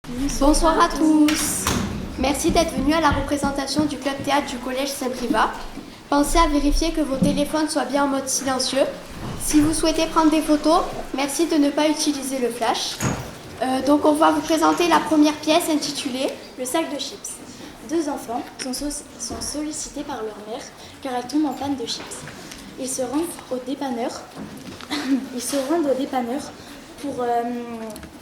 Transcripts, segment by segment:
Bonsoir à tous. Merci d'être venus à la représentation du club théâtre du collège Saint-Privat. Pensez à vérifier que vos téléphones soient bien en mode silencieux. Si vous souhaitez prendre des photos, merci de ne pas utiliser le flash. Donc on va vous présenter la première pièce intitulée Le sac de chips. Deux enfants sont sollicités par leur mère car elles tombent en panne de chips. Ils se rendent au dépanneur pour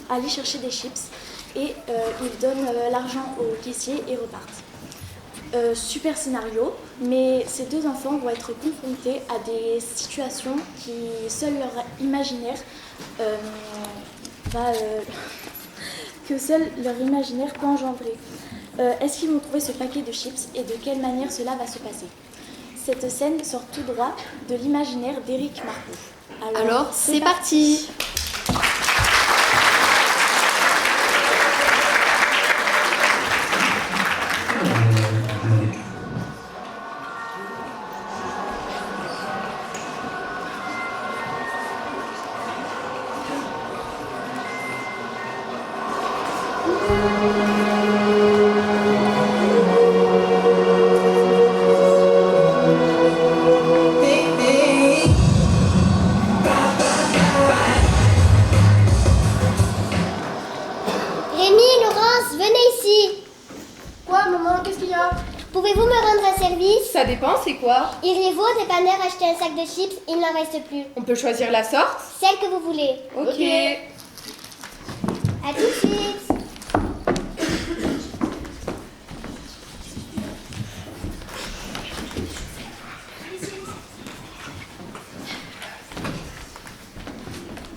aller chercher des chips et ils donnent l'argent au caissier et repartent. Super scénario, mais ces deux enfants vont être confrontés à des situations qui seul leur imaginaire peut engendrer. Est-ce qu'ils vont trouver ce paquet de chips et de quelle manière cela va se passer? Cette scène sort tout droit de l'imaginaire d'Éric Marcoux. Alors c'est parti. Pouvez-vous me rendre un service? Ça dépend, c'est quoi? Iriez-vous au dépanneur acheter un sac de chips? Il n'en reste plus. On peut choisir la sorte? Celle que vous voulez. Ok. À tout de suite.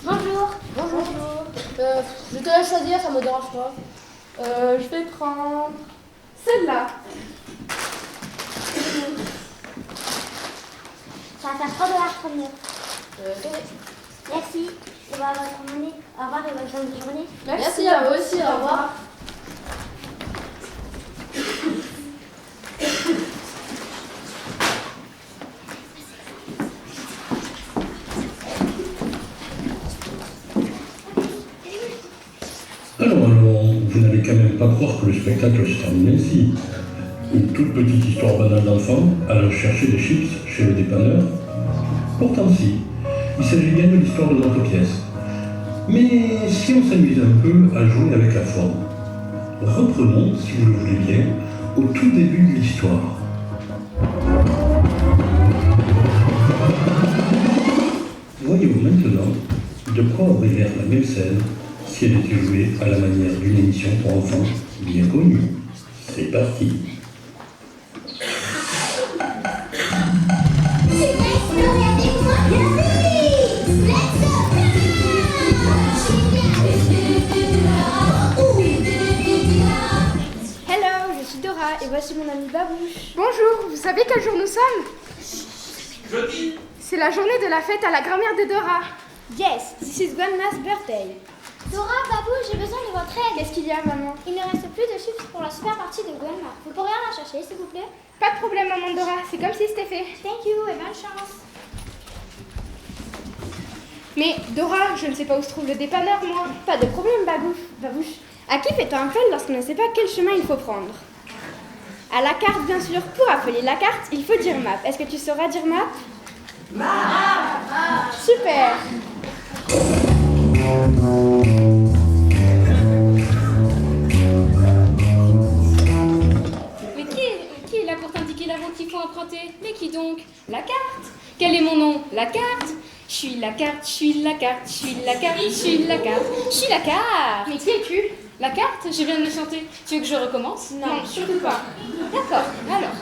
Bonjour. Bonjour. Je te laisse choisir, ça me dérange pas. Je vais prendre celle-là. Ça va faire 3 $ première. Tenez. Merci. On va avoir votre monnaie. Au revoir et bonne fin de journée. Merci à vous aussi, au revoir. Alors, vous n'allez quand même pas croire que le spectacle se termine ainsi. Une toute petite histoire banale d'enfant allant chercher des chips chez le dépanneur. Pourtant si, il s'agit bien de l'histoire de notre pièce. Mais si on s'amuse un peu à jouer avec la forme, reprenons, si vous le voulez bien, au tout début de l'histoire. Voyons maintenant de quoi aurait l'air la même scène si elle était jouée à la manière d'une émission pour enfants bien connue. C'est parti. Hello, je suis Dora et voici mon ami Babouche. Bonjour, vous savez quel jour nous sommes? Jeudi. C'est la journée de la fête à la grand-mère de Dora. Yes, this is Grandma's birthday. Dora, Babou, j'ai besoin de votre aide. Qu'est-ce qu'il y a, maman? Il ne reste plus de chips pour la super partie de Grandma. Vous pourriez en chercher, s'il vous plaît? Pas de problème, maman Dora, c'est comme si c'était fait. Thank you et bonne chance. Mais Dora, je ne sais pas où se trouve le dépanneur, moi. Pas de problème, Babouche. À qui fait-on appel lorsqu'on ne sait pas quel chemin il faut prendre? À la carte, bien sûr. Pour appeler la carte, il faut dire map. Est-ce que tu sauras dire map? Map. Super. Mais qui est là pour t'indiquer la route qu'il faut emprunter? Mais qui donc? La carte. Quel est mon nom? La carte. Je suis la carte, je suis la carte, je suis la carte, je suis la carte, je suis la carte. Mais qui es-tu? La carte, je viens de le chanter. Tu veux que je recommence? Non, surtout pas. D'accord, alors.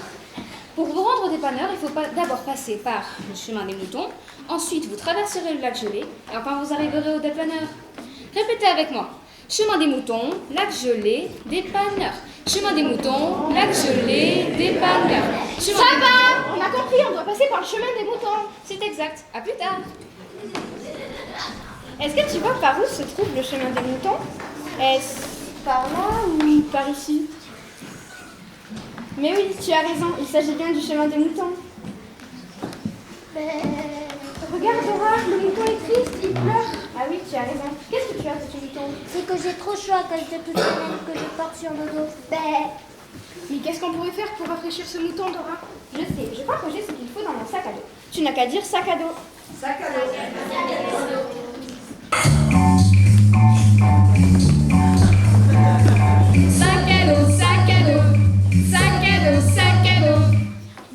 Pour vous rendre au dépanneur, il faut d'abord passer par le chemin des moutons. Ensuite, vous traverserez le lac gelé. Et enfin, vous arriverez au dépanneur. Répétez avec moi. Chemin des moutons, lac gelé, dépanneur. Chemin des moutons, lac gelé, dépanneur. Ça va! On a compris, on doit passer par le chemin des moutons. C'est exact. À plus tard. Est-ce que tu vois par où se trouve le chemin des moutons? Est-ce par là ou par ici? Mais oui, tu as raison, il s'agit bien du chemin des moutons. Regarde Dora, le mouton est triste, il pleure. Ah oui, tu tu as raison. Qu'est-ce que tu as, petit mouton? C'est que j'ai trop chaud à cause de toutes les laines que je porte sur le dos. Ben, Mais qu'est-ce qu'on pourrait faire pour rafraîchir ce mouton, Dora? Je sais, je crois que j'ai ce qu'il faut dans mon sac à dos. Tu n'as qu'à dire sac à dos. Sac à dos. Sac à dos, sac à dos, sac à dos, sac à dos.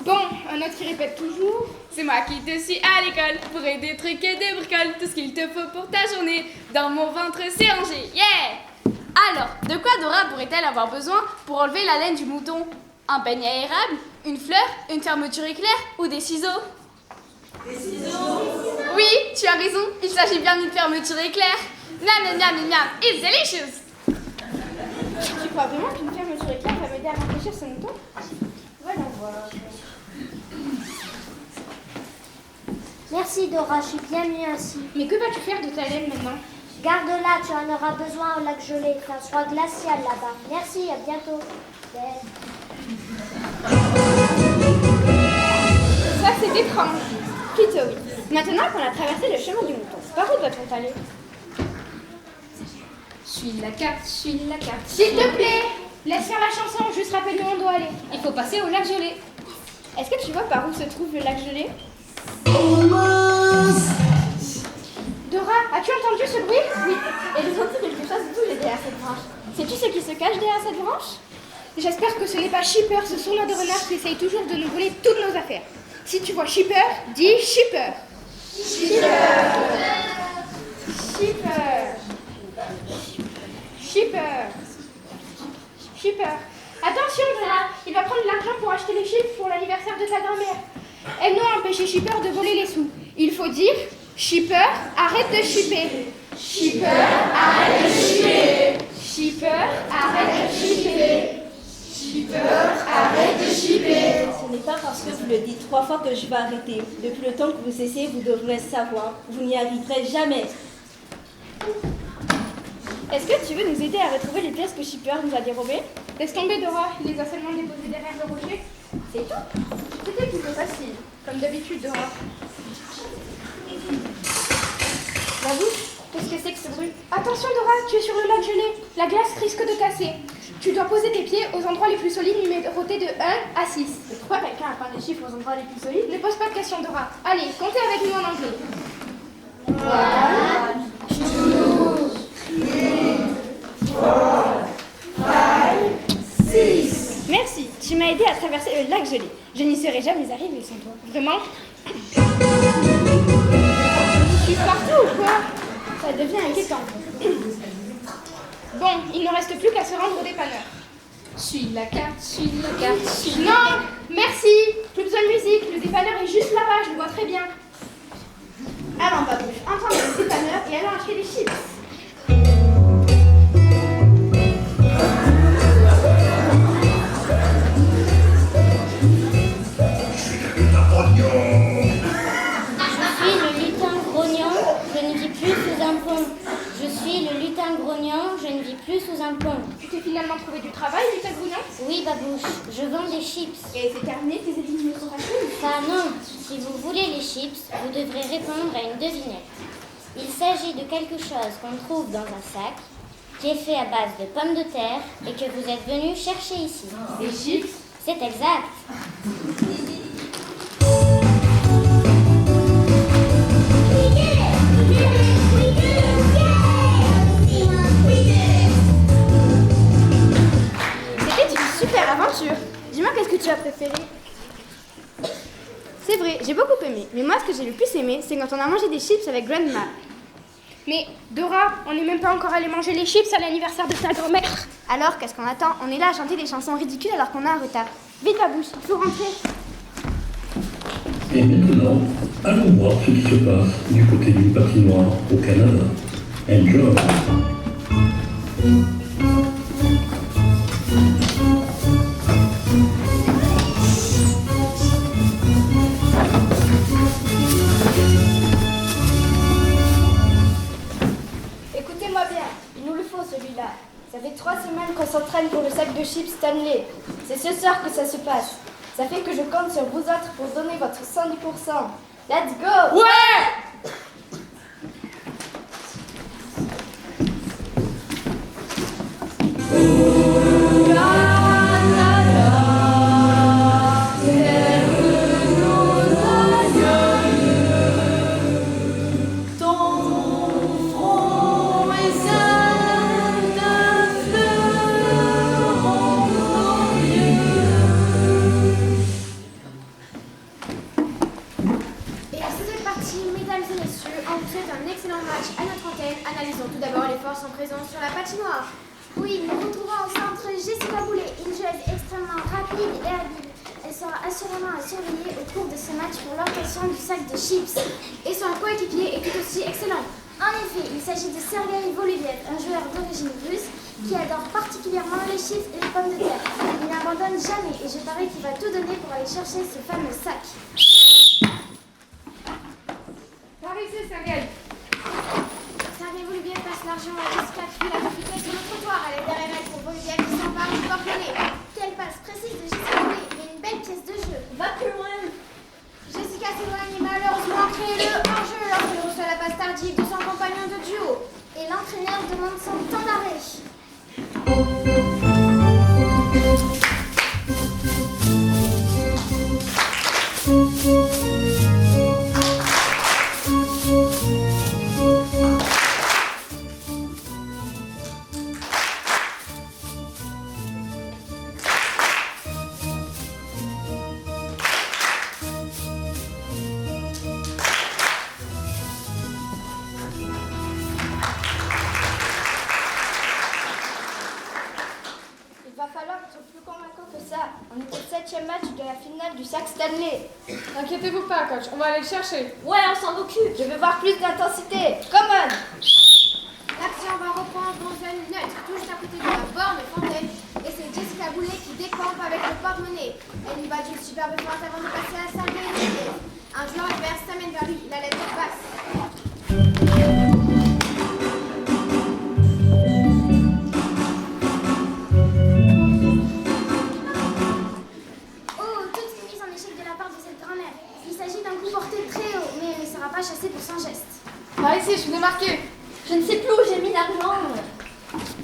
Bon, un autre qui répète toujours. C'est moi qui te suis à l'école pour aider des trucs et des bricoles, tout ce qu'il te faut pour ta journée. Dans mon ventre, c'est rangé. Yeah! Alors, de quoi Dora pourrait-elle avoir besoin pour enlever la laine du mouton? Un peigne aérable, une fleur, une fermeture éclair ou des ciseaux? Des ciseaux? Oui, tu as raison, il s'agit bien d'une fermeture éclair. Miam, miam, miam, miam, it's delicious! Tu crois vraiment qu'une fermeture éclair va m'aider à rafraîchir ce mouton? Voilà, voilà. merci Dora, je suis bien mieux ainsi. Mais que vas-tu faire de ta laine maintenant? Garde-la, tu en auras besoin au lac gelé. Ça sera glacial là-bas. Merci, à bientôt. Ben. Ça, c'est étrange. Plutôt oui. Maintenant qu'on a traversé le chemin du mouton, par où doit-on aller? Suis la carte, suis la carte. S'il te plaît, laisse faire la chanson, juste rappelle-nous où on doit aller. Il faut passer au lac gelé. Est-ce que tu vois par où se trouve le lac gelé? Dora, as-tu entendu ce bruit? Oui, et j'ai senti quelque chose de bouger derrière cette branche. Sais-tu ce qui se cache derrière cette branche? J'espère que ce n'est pas Shipper, ce sournois de renard qui essaye toujours de nous voler toutes nos affaires. Si tu vois Shipper, dis Shipper. Shipper. Shipper. Shipper. Shipper. Attention Dora, il va prendre l'argent pour acheter les chips pour l'anniversaire de ta grand-mère. Elles n'ont empêché Shipper de voler les sous. Il faut dire Shipper, arrête de shipper. Shipper, arrête de shipper. Shipper, arrête de shipper. Shipper, arrête de shipper. Ce n'est pas parce que vous le dites 3 fois que je vais arrêter. Depuis le temps que vous cessez, vous devrez savoir. Vous n'y arriverez jamais. Est-ce que tu veux nous aider à retrouver les pièces que Shipper nous a dérobées? Laisse tomber Dora, il les a seulement déposées derrière le rocher. C'est tout. C'était plutôt facile, comme d'habitude Dora. J'avoue, qu'est-ce que c'est que ce bruit? Attention Dora, tu es sur le lac gelé. La glace risque de casser. Tu dois poser tes pieds aux endroits les plus solides numérotés de 1 à 6. Et pourquoi quelqu'un a peint des chiffres aux endroits les plus solides? Ne pose pas de questions Dora. Allez, comptez avec nous en anglais. 1, 2, 3, 4, 5, 6. Merci, tu m'as aidé à traverser le lac gelé. Je n'y serais jamais arrivée sans toi. Vraiment? Tu es partout ou quoi? Ça devient inquiétant. Bon, il ne reste plus qu'à se rendre au dépanneur. Suis la carte, suis la carte, suis la Non, merci. Plus besoin de musique. Le dépanneur est juste là-bas, je le vois très bien. Allons, Babouche, entrons dans le dépanneur et allons acheter des chips. Je suis le lutin grognant, je ne vis plus sous un pont. Je suis le lutin grognant, je ne vis plus sous un pont. Tu t'es finalement trouvé du travail, lutin grognant? Oui, Babouche, je vends des chips. Et c'est terminé tes éliminations faciles? Ça non, si vous voulez les chips, vous devrez répondre à une devinette. Il s'agit de quelque chose qu'on trouve dans un sac, qui est fait à base de pommes de terre et que vous êtes venu chercher ici. Des chips? C'est exact. C'était une super aventure. Dis-moi, qu'est-ce que tu as préféré? C'est vrai, j'ai beaucoup aimé. Mais moi, ce que j'ai le plus aimé, c'est quand on a mangé des chips avec Grandma. Mais Dora, on n'est même pas encore allé manger les chips à l'anniversaire de ta grand-mère. Alors, qu'est-ce qu'on attend? On est là à chanter des chansons ridicules alors qu'on a un retard. Vite, Babouche, il faut rentrer. Et maintenant, allons voir ce qui se passe du côté d'une patinoire au Canada. Enjoy! Écoutez-moi bien, il nous le faut celui-là. Ça fait 3 semaines qu'on s'entraîne pour le sac de chips Stanley. C'est ce soir que ça se passe. Ça fait que je compte sur vous autres pour donner votre 110%. Let's go! Ouais! on vous souhaite un excellent match à notre antenne. Analysons tout d'abord les forces en présence sur la patinoire. Oui, nous retrouvons au centre Jessica Boulet, une joueuse extrêmement rapide et habile. Elle sera assurément à surveiller au cours de ce match pour l'obtention du sac de chips. Et son coéquipier est tout aussi excellent. En effet, il s'agit de Sergei Volubiev, un joueur d'origine russe qui adore particulièrement les chips et les pommes de terre. Il n'abandonne jamais et je parie qu'il va tout donner pour aller chercher ce fameux sac. Par ici, Sergei. Sergei Volubiev passe l'argent à Jessica qui l'a récupéré sur le trottoir. Elle est derrière elle pour Volubiev qui s'empare du porte-monnaie. Quelle passe précise de Jessica Boulet, mais une belle pièce de jeu. Va plus loin. Jessica s'éloigne et malheureusement crée le hors-jeu lorsqu'elle reçoit la passe tardive de son compagnon de duo. Et l'entraîneur demande son temps d'arrêt. Il va falloir être plus convaincant que ça. On est au 7e match de la finale du sac Stanley. Inquiétez-vous pas, coach, on va aller le chercher. Ouais, on s'en occupe. Je veux voir plus d'intensité. Come on. L'action va reprendre dans une neutre, juste à côté de la borne fontaine. Et c'est Jessica Boulet qui décampe avec le porte-monnaie. Elle lui bat une superbe feinte avant de passer à Sergei Volubiev. Un joueur adverse s'amène vers lui, il a la tête basse. Oh, toute une mise en échec de la part de cette grand-mère. Il s'agit d'un coup porté très haut, mais elle ne sera pas chassée pour son geste. Par ici, je vous ai marqué. Je ne sais plus où j'ai mis l'argent.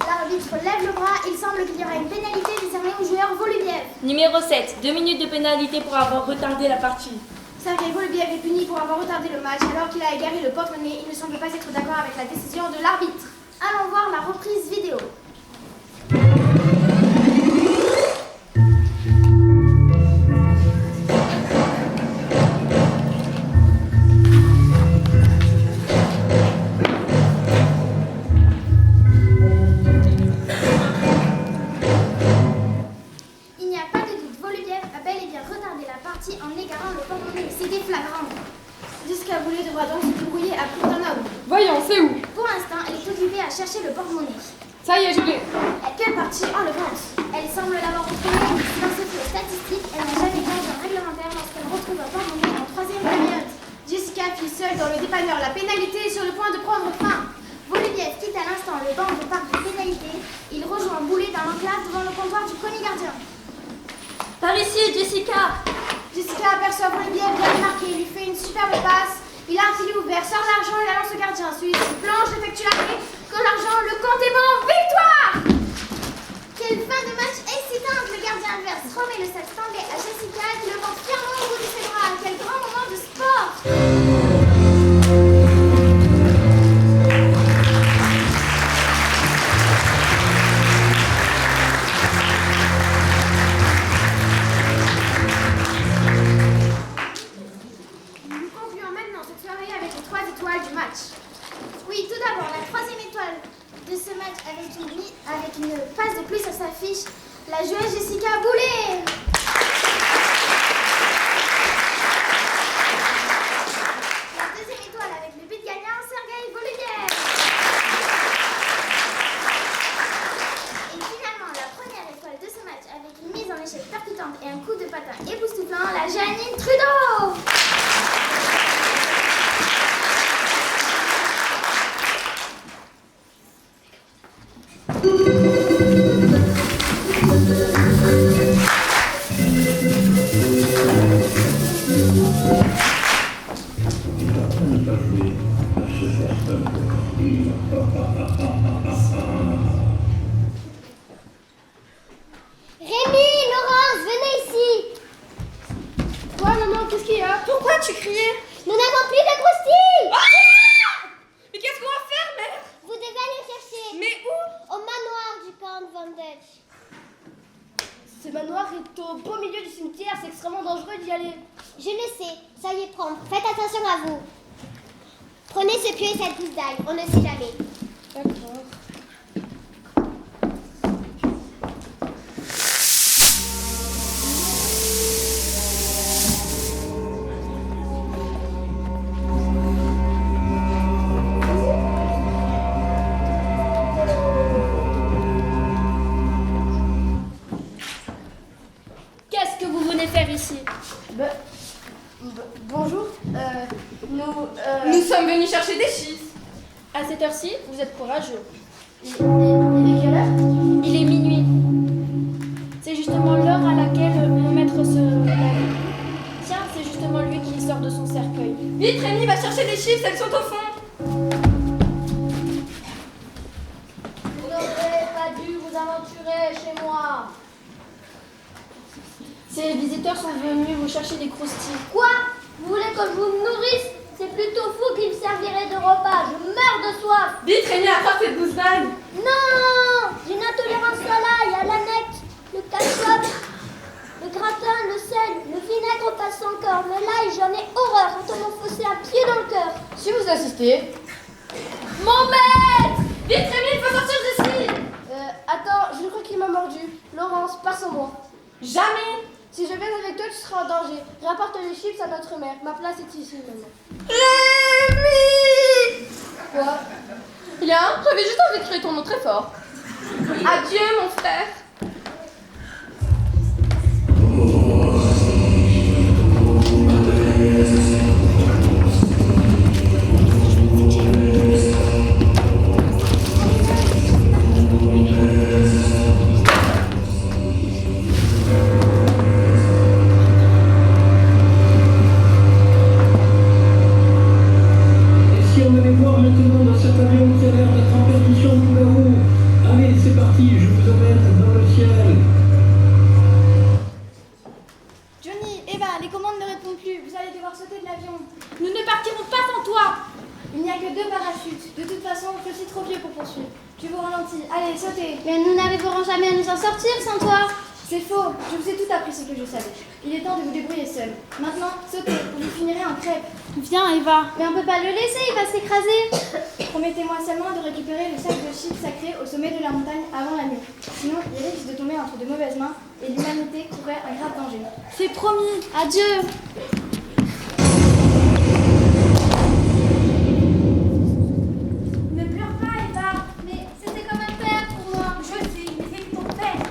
L'arbitre lève le bras, il semble qu'il y aura une pénalité décernée au joueur Volubiev. Numéro 7, 2 minutes de pénalité pour avoir retardé la partie. Sergei Volubiev est puni pour avoir retardé le match alors qu'il a égaré le porte-monnaie. Il ne semble pas être d'accord avec la décision de l'arbitre. Allons voir la reprise vidéo. Il n'y a pas de doute, Volubiev a bel et bien retardé la partie en égarant le porte-monnaie. C'était flagrant. Jessica Boulet devra donc se débrouiller à plus d'un homme. Voyons, c'est où? Pour l'instant, elle est occupée à chercher le porte-monnaie. Ça y est, je l'ai. Quelle partie enlevante. Elle semble l'avoir retrouvée dans ce fait statistique. Elle n'a jamais gagné un réglementaire lorsqu'elle retrouve un porte-monnaie en 3e période. Jessica file seule dans le dépanneur. La pénalité est sur le point de prendre fin. Volubiev quitte à l'instant le banc de parc de pénalité. Il rejoint Boulet dans l'enclave devant le comptoir du premier gardien. Par ici, Jessica. Jessica aperçoit Volubiev bien marqué, lui fait une superbe passe. Il a un filet ouvert, sort l'argent et la lance au gardien. Celui-ci planche, effectue l'arrêt. Quand l'argent, le compte est bon. Victoire! Quelle fin de match excitante. Le gardien adverse remet le sac Stanley à Jessica qui le porte fièrement au bout de ses bras. Quel grand moment de sport! Nous concluons maintenant cette soirée avec les 3 étoiles du match. Oui, tout d'abord, la 3e étoile de ce match avec une passe de plus sur sa fiche, la joueuse Jessica Boulet. La 2e étoile avec le but gagnant, Sergei Volubiev. Et finalement, la 1re étoile de ce match avec une mise en échec percutante et un coup de patin époustouflant, la Janine Trudeau. Ne pas jouer à ce certain Rémi, Laurence, venez ici. Quoi, maman, qu'est-ce qu'il y a? Pourquoi tu criais? Nous n'avons plus de croustilles. Mais qu'est-ce qu'on va faire, mère? Vous devez aller chercher Mais où? au manoir du camp Van Dutch. Ce manoir est au beau milieu du cimetière, c'est extrêmement dangereux d'y aller. Je le sais, soyez prompt, faites attention à vous. Prenez ce pieu et cette gousse d'ail, on ne sait jamais. D'accord. Qu'est-ce que vous venez faire ici? Bonjour. Nous sommes venus chercher des chiffres. À cette heure-ci, vous êtes courageux. Il est quelle heure? Il est minuit. C'est justement l'heure à laquelle mon maître se lève. Tiens, c'est justement lui qui sort de son cercueil. Vite, Rémi, va chercher des chiffres, elles sont au fond. Vous n'aurez pas dû vous aventurer chez moi. Ces visiteurs sont venus vous chercher des croustilles. Quoi? Vous voulez que je vous nourrisse? C'est plutôt vous qui me servirez de repas. Je meurs de soif. Vite, Rémi, attrape cette gousse d'ail. Non! J'ai une intolérance à l'ail, à l'aneth, le ketchup, le gratin, le sel, le vinaigre passe encore. Mais l'ail, j'en ai horreur. Quand on m'enfonçait un pied dans le cœur. Si vous assistez. Mon maître! Vite, Rémi, il faut sortir d'ici. Attends, je crois qu'il m'a mordu. Laurence, pars sans moi. Jamais. Si je viens avec toi, tu seras en danger. Rapporte les chips à notre mère. Ma place est ici maintenant. Rémi! Quoi? Rien, j'avais juste envie de crier ton nom très fort. Adieu, mon frère. Et si on allait voir maintenant dans cet avion qui a l'air d'être en perdition tout là-haut? Allez, c'est parti, je vous emmène dans le ciel. Johnny, Eva, les commandes ne répondent plus. Vous allez devoir sauter de l'avion. Nous ne partirons pas sans toi. Il n'y a que 2 parachutes. De toute façon, je suis trop vieux pour poursuivre. Tu vous ralentis. Allez, sautez. Mais nous n'arriverons jamais à nous en sortir sans toi. C'est faux. Je vous ai tout appris ce que je savais. Il est temps de vous débrouiller seul. Maintenant, sautez ou vous finirez en crêpe. Viens, Eva. Mais on peut pas le laisser, il va s'écraser. Promettez-moi seulement de récupérer le sac de chips sacrés au sommet de la montagne avant la nuit. Sinon, il risque de tomber entre de mauvaises mains et l'humanité courait un grave danger. C'est promis. Adieu. Ne pleure pas, Eva. Mais c'était comme un père pour moi. Je sais, mais c'est ton père.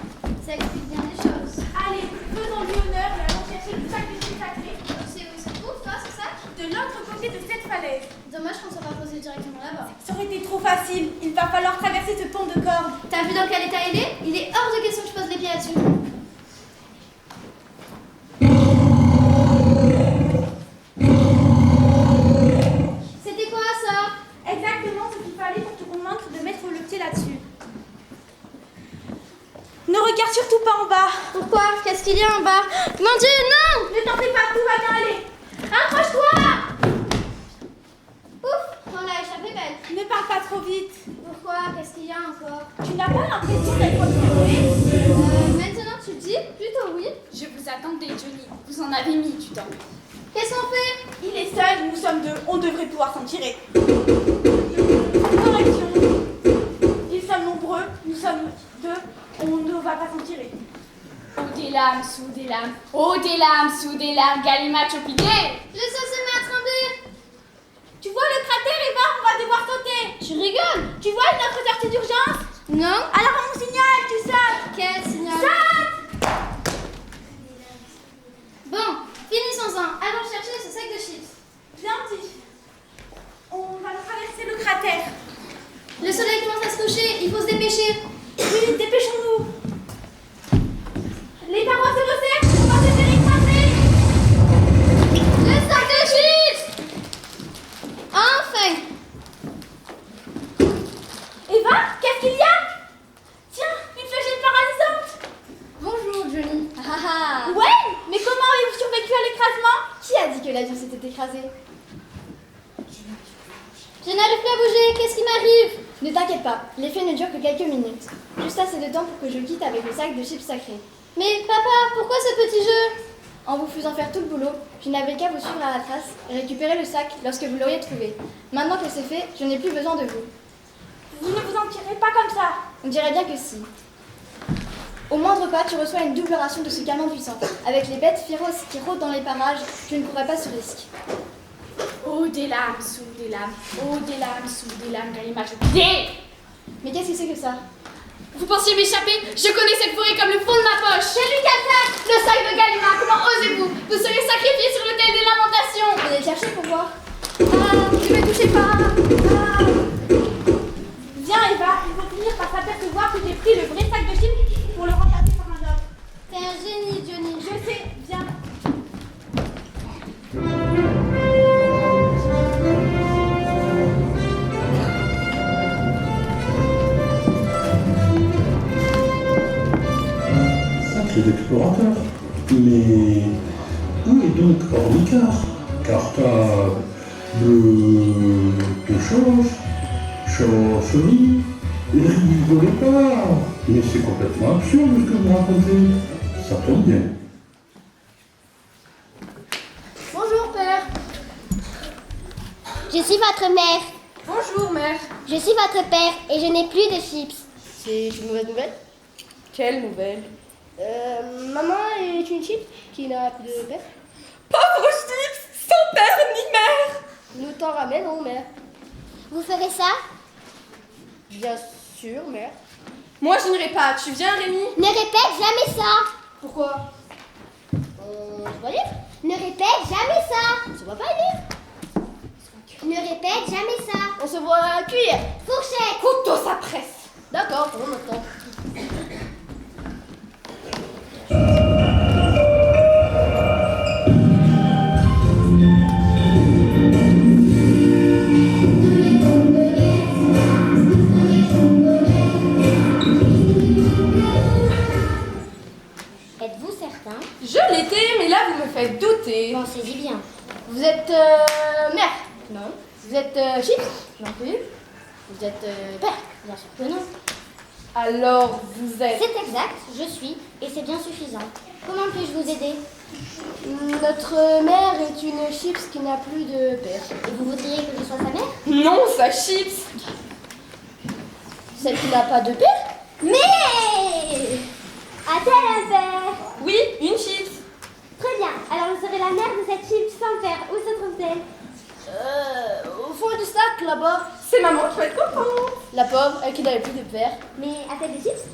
Ça explique bien des choses. Allez, faisons-lui honneur et allons chercher le sac de chips sacrés Tu sais où il se trouve, toi, ce sac? de l'autre côté de cette falaise. Dommage qu'on ne soit pas posé directement là-bas. Ça aurait été trop facile. Il va falloir traverser ce pont de corde. T'as vu dans quel état il est? Il est hors de question que je pose les pieds là-dessus. C'était quoi ça? Exactement ce qu'il fallait pour te convaincre de mettre le pied là-dessus. Ne regarde surtout pas en bas. Pourquoi? Qu'est-ce qu'il y a en bas? Mon Dieu, non! Ne t'en fais pas, tout va bien aller. Accroche-toi. Ouf, on l'a échappé belle. Ne parle pas trop vite. Pourquoi? Qu'est-ce qu'il y a encore? Tu n'as pas l'impression d'être observé? Maintenant tu le dis? Plutôt oui. Je vous attendais, Johnny. Vous en avez mis du temps. Qu'est-ce qu'on fait? Il est seul, nous sommes 2. On devrait pouvoir s'en tirer. Correction. Ils sont nombreux, nous sommes 2. On ne va pas s'en tirer. Oh des lames, sous des lames. Oh des lames, sous des lames. Galimach au piqué. Le sol se met à trembler. Tu vois le cratère, Eva? On va devoir sauter. Tu rigoles? Tu vois notre sortie d'urgence? Non. Alors on signale, tu sautes. Quel signal? Saute. Bon, finissons-en. Allons chercher ce sac de chips. Viens, petit. On va traverser le cratère. Le soleil commence à se coucher, il faut se dépêcher. Oui, dépêchons-nous. Les parois se resserrent, on va se faire écraser. Le sac de chips! Enfin! Eva, qu'est-ce qu'il y a? Tiens, une flèche paralysante. Bonjour, Johnny. Ah ah! Ouais, mais comment avez-vous survécu à l'écrasement? Qui a dit que l'avion s'était écrasé? Je n'arrive plus à bouger, qu'est-ce qui m'arrive? Ne t'inquiète pas, l'effet ne dure que quelques minutes. Juste assez de temps pour que je quitte avec le sac de chips sacrés. Mais papa, pourquoi ce petit jeu? En vous faisant faire tout le boulot, je n'avais qu'à vous suivre à la trace et récupérer le sac lorsque vous l'auriez trouvé. Maintenant que c'est fait, je n'ai plus besoin de vous. Vous ne vous en tirez pas comme ça. On dirait bien que si. Au moindre pas, tu reçois une double ration de ce canon puissant. Avec les bêtes féroces qui rôdent dans les parages, tu ne courrais pas ce risque. Oh, des lames sous des lames. Oh, des lames sous des lames, Gallimard, je pitié. Mais qu'est-ce que c'est que ça? Vous pensiez m'échapper? Je connais cette forêt comme le fond de ma poche. C'est lui qui attaque! Le sac de Gallimard, comment osez-vous? Vous serez sacrifié sur l'autel des lamentations. Venez le chercher pour voir. Ah, ne me touchez pas. Ah. Viens Eva, il faut finir par s'apercevoir que j'ai pris le vrai sac de chips pour le remplacer par un autre. T'es un génie, Johnny. Je sais, viens. Sacrés explorateurs. Mais où est donc Ornicar? Cartable de change, champignon, rigolez pas. Mais c'est complètement absurde ce que vous racontez. Ça tombe bien. Bonjour, père. Je suis votre mère. Bonjour, mère. Je suis votre père et je n'ai plus de chips. C'est une mauvaise nouvelle. Quelle nouvelle? Maman est une chip qui n'a plus de père. Pauvre chips, sans père ni mère. Nous t'en ramènons, mère. Vous ferez ça? Bien sûr, mère. Moi, je n'irai pas. Tu viens, Rémi? Ne répète jamais ça. Pourquoi? On se voit libre? Ne répète jamais ça. On se voit pas libre? Ne répète jamais ça. On se voit à cuillère. Fourchette. Couteau, ça presse. D'accord, pour maintenant. Êtes-vous certain? Je l'étais, mais là, vous me faites douter. Pensez-y bien. Vous êtes mère? Non. Vous êtes chips? Non plus. Vous êtes père? Bien sûr que non. Alors, vous êtes... C'est exact, je suis, et c'est bien suffisant. Comment puis-je vous aider? Notre mère est une chips qui n'a plus de père. Et vous voudriez que je sois sa mère? Non, ça chips. Celle qui n'a pas de père? Mais a-t-elle un père? Oui, une chips. Très bien. Alors vous serez la mère de cette chips sans père. Où se trouve-t-elle? Au fond du sac, là-bas. C'est maman qui va être contente. La pauvre, elle qui n'avait plus de père. Mais a-t-elle des chips?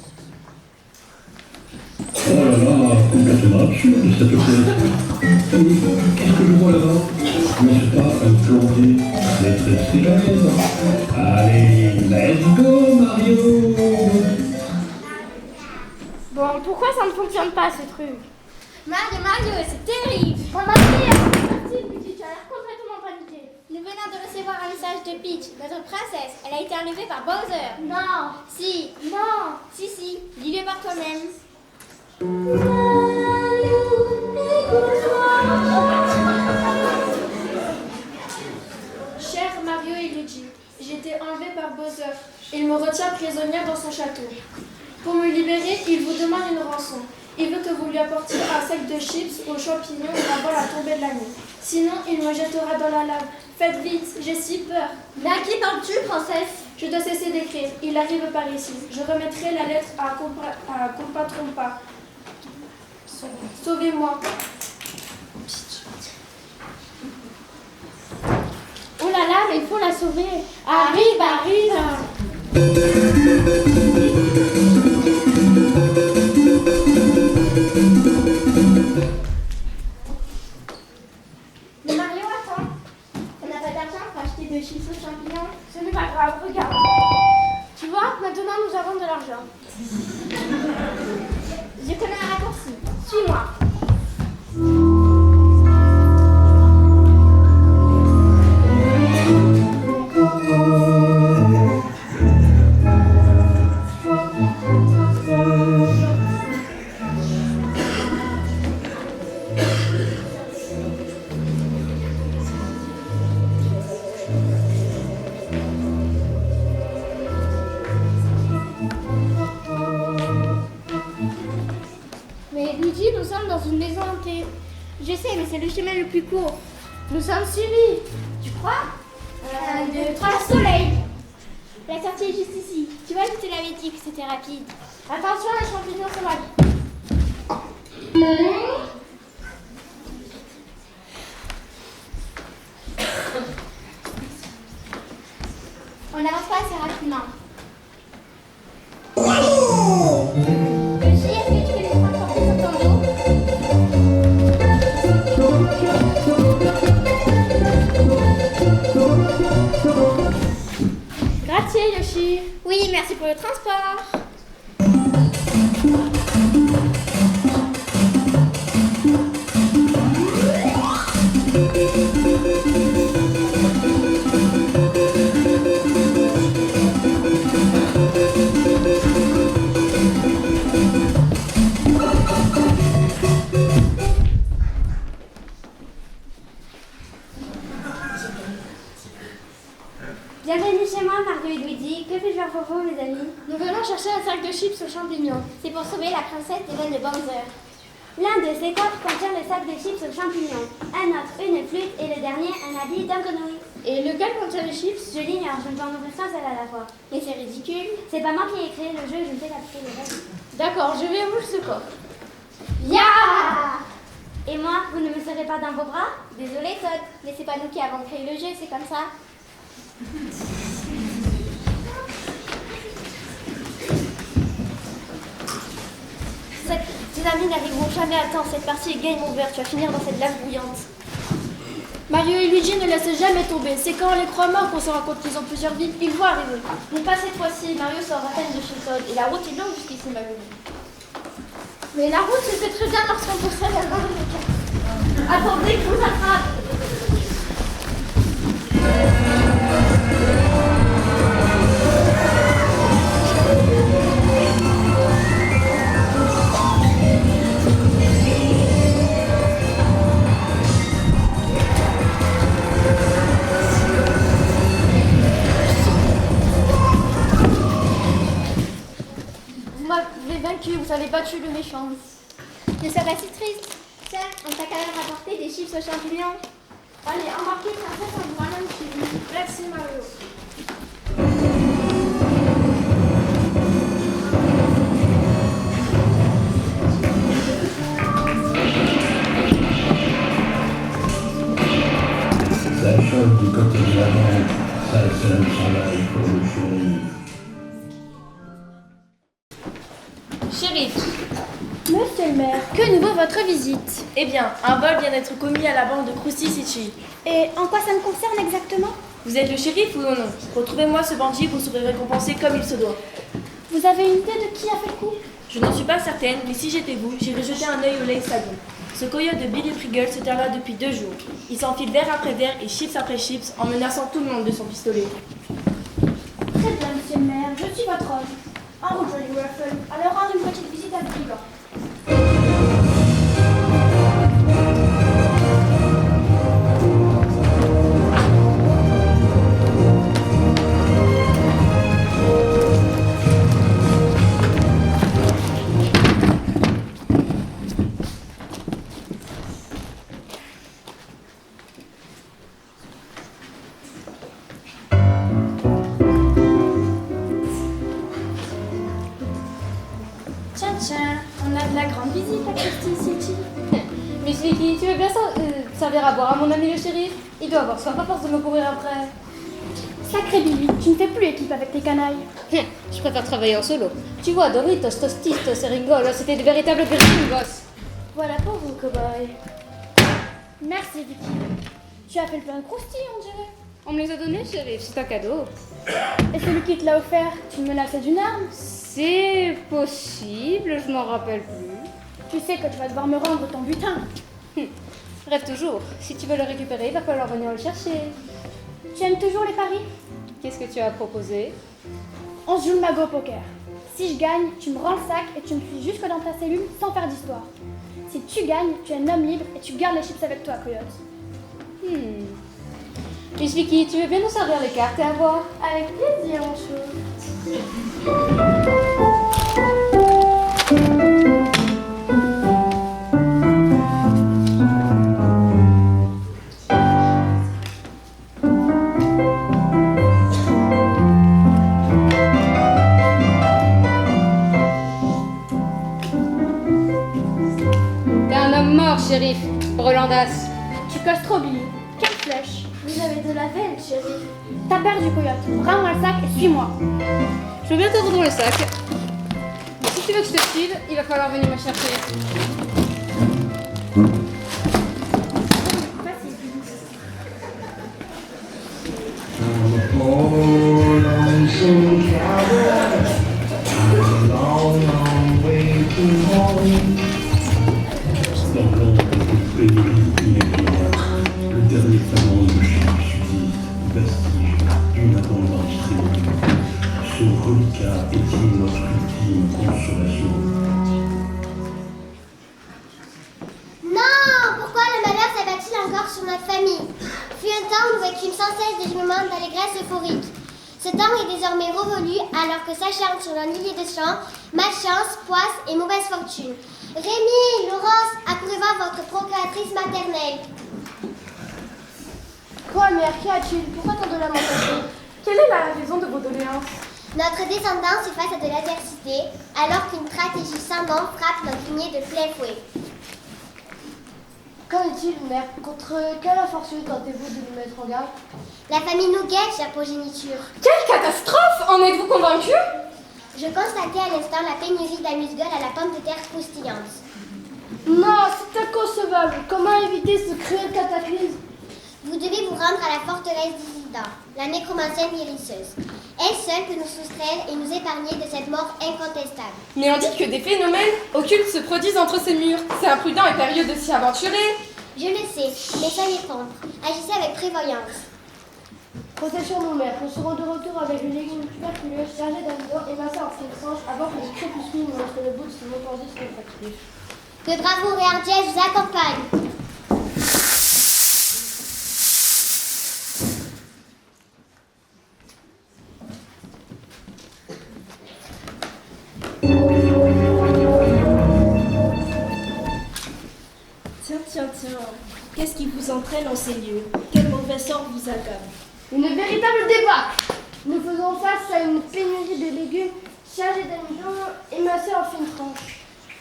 Oh là là, complètement absurde cette pièce. Et qu'est-ce que je vois là-bas? N'est-ce pas un plombier très très célèbre? Allez, let's go Mario! Bon, pourquoi ça ne fonctionne pas, ce truc? Mario, c'est terrible. Maman, merci, Luigi, tu as l'air complètement paniquée. Nous venons de recevoir un message de Peach, notre princesse. Elle a été enlevée par Bowser. Non. Si. Non. Si. Dis-le par toi-même. Cher Mario et Luigi, j'ai été enlevée par Bowser. Il me retient prisonnière dans son château. Pour me libérer, il vous demande une rançon. Il veut que vous lui apportiez un sac de chips aux champignons avant la tombée de la nuit. Sinon, il me jettera dans la lave. Faites vite, j'ai si peur. Mais à qui parles-tu, princesse? Je dois cesser d'écrire. Il arrive par ici. Je remettrai la lettre à Compa Trompa. Sauvez-moi. Oh là là, mais il faut la sauver. Arrive. Mais Mario, attends. On n'a pas d'argent pour acheter des chips aux champignons. Ce n'est pas grave, regarde. Tu vois, maintenant nous avons de l'argent. Je connais un raccourci. Suis-moi. Mais Luigi, nous sommes dans une maison hantée. Je sais, mais c'est le chemin le plus court. Nous sommes suivis. Tu crois 1, 2, 3, soleil. La sortie est juste ici. Tu vois, je te l'avais dit que c'était rapide. Attention, les champignons sont mal. On n'avance pas assez rapidement. Lucie, est-ce que tu peux les transporter sur ton dos? Grazie, Yoshi. Oui, merci pour le transport. Bienvenue chez moi, Mario et Luigi. Que puis-je faire pour vous, mes amis? Nous venons chercher un sac de chips aux champignons. C'est pour sauver la princesse Hélène de Bowser. L'un de ces coffres contient le sac de chips aux champignons, un autre une flûte et le dernier un habit d'un grenouille. Et lequel contient les chips? Je l'ignore, je ne peux en ouvrir qu'un seul à la fois. Mais c'est ridicule. C'est pas moi qui ai créé le jeu, je ne sais qu'appliquer les règles. D'accord, je vais ouvrir ce coffre. Ya! Et moi, vous ne me serez pas dans vos bras? Désolé Todd, mais c'est pas nous qui avons créé le jeu, c'est comme ça. Tes amis n'arriveront jamais à temps. Cette partie est game over. Tu vas finir dans cette lave bouillante. Mario et Luigi ne laissent jamais tomber. C'est quand on les croit morts qu'on se rend compte qu'ils ont plusieurs vies. Ils vont arriver. Non, pas cette fois-ci. Mario sort à peine de chez Todd. Et la route est longue jusqu'ici, Mario. Mais la route, c'était très bien lorsqu'on possède la main de quelqu'un. Attendez, je vous attrape. Vous m'avez vaincu. Vous avez battu le méchant. Ne sois pas si triste. Tiens, on t'a quand même rapporté des chips aux champignons. Allez, embarquez, princesse, on vous ramène chez vous. Merci, Mario. Ça chauffe du côté de la mer, ça c'est un travail pour le shérif. Shérif. Monsieur le maire, que nous vaut votre visite? Eh bien, un vol vient d'être commis à la banque de Krusty City. Et en quoi ça me concerne exactement? Vous êtes le shérif ou non? Retrouvez-moi ce bandit, vous serez récompensé comme il se doit. Vous avez une idée de qui a fait le coup? Je n'en suis pas certaine, mais si j'étais vous, j'irais jeter un œil au Lake Sagon. Ce coyote de Billy Priggle se tient là depuis 2 jours. Il s'enfile verre après verre et chips après chips en menaçant tout le monde de son pistolet. Très bien, monsieur le maire. Je suis votre homme. En route, Johnny Waffle. Alors, rendre une petite visite à Brigand. Tiens, on a de la grande visite à Krusty City. Miss Vicky, tu veux bien servir à boire à mon ami le shérif? Il doit avoir soif à force de me courir après. Sacré Billy, tu ne fais plus équipe avec tes canailles. Je préfère travailler en solo. Tu vois, Doritos, Tostitos et Ringolos, c'était de véritables gosses. Voilà pour vous, cow-boy. Merci, Vicky. Tu as fait le plein de croustilles, on dirait. On me les a donnés, shérif, c'est un cadeau. Et celui qui te l'a offert, tu me menaçais d'une arme? C'est possible, je m'en rappelle plus. Tu sais que tu vas devoir me rendre ton butin. Rêve toujours. Si tu veux le récupérer, il va falloir venir le chercher. Tu aimes toujours les paris? Qu'est-ce que tu as proposé? On se joue le mago au poker. Si je gagne, tu me rends le sac et tu me suis jusque dans ta cellule sans faire d'histoire. Si tu gagnes, tu es un homme libre et tu gardes les chips avec toi, coyote. Miss Vicky, tu veux bien nous servir les cartes et à boire? Avec plaisir, mon chou. shérif. Rolandas. Tu casses trop, Billy. Quelle flèche. Vous avez de la veine, chérie. T'as perdu, Coyote. Rends-moi le sac et suis-moi. Je veux bien te rendre le sac. Mais si tu veux que je te suive, il va falloir venir me chercher. Dans l'ombre d'une pénurie inévitable, le dernier fragment de chips subsiste, vestige d'une abondance révolue. Ce reliquat est-il notre ultime consolation? Non! Pourquoi le malheur s'abat-il encore sur notre famille? Fut un temps où nous vécûmes sans cesse des moments d'allégresse euphorique. Ce temps est désormais révolu alors que s'acharnent sur un millier de champs, malchance, poisse et mauvaise fortune. Rémi, Laurence, accourez voir votre procréatrice maternelle. Quoi, mère, qu'y a-t-il? Pourquoi tant de lamentations? Quelle est la raison de vos doléances? Notre descendance est face à de l'adversité alors qu'une tragédie sans nom frappe notre lignée de plein fouet. Qu'en est-il, mère? Contre quelle infortune tentez-vous de nous mettre en garde? La famille nous guette, chère progéniture. Quelle catastrophe! En êtes-vous convaincu? Je constatais à l'instant la pénurie d'amuse-gueule à la pomme de terre croustillante. Non, c'est inconcevable. Comment éviter ce cruel cataclysme? Vous devez vous rendre à la forteresse d'Isilda, la nécromancienne guérisseuse. Elle seule peut nous soustraire et nous épargner de cette mort incontestable. Mais on dit que des phénomènes occultes se produisent entre ces murs. C'est imprudent et périlleux de s'y aventurer. Je le sais, mais soyez prompts. Agissez avec prévoyance. Protection, mère. Nous serons de retour avec le légume tuberculeux chargé d'amidon et massé en fine tranche avant que le crépuscule nous montre le bout de ce motordisme olfactif. Que bravoure et hardiesse vous accompagnent. Tiens. Qu'est-ce qui vous entraîne en ces lieux? Quel mauvais sort vous accable? Une véritable débâcle. Nous faisons face à une pénurie de légumes chargés d'amidon et massés en fine tranche.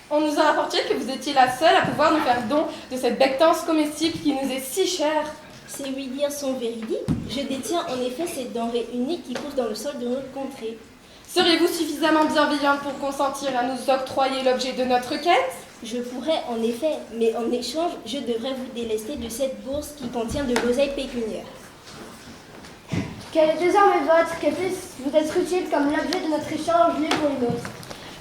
On nous a rapporté que vous étiez la seule à pouvoir nous faire don de cette bectance comestible qui nous est si chère. Ces huit dires sont véridiques. Je détiens en effet cette denrée unique qui pousse dans le sol de notre contrée. Seriez-vous suffisamment bienveillante pour consentir à nous octroyer l'objet de notre quête? Je pourrais en effet, mais en échange, je devrais vous délester de cette bourse qui contient de l'oseille pécuniaire. Qu'elle est désormais votre, qu'elle puisse vous être utile comme l'objet de notre échange lié pour les nôtres.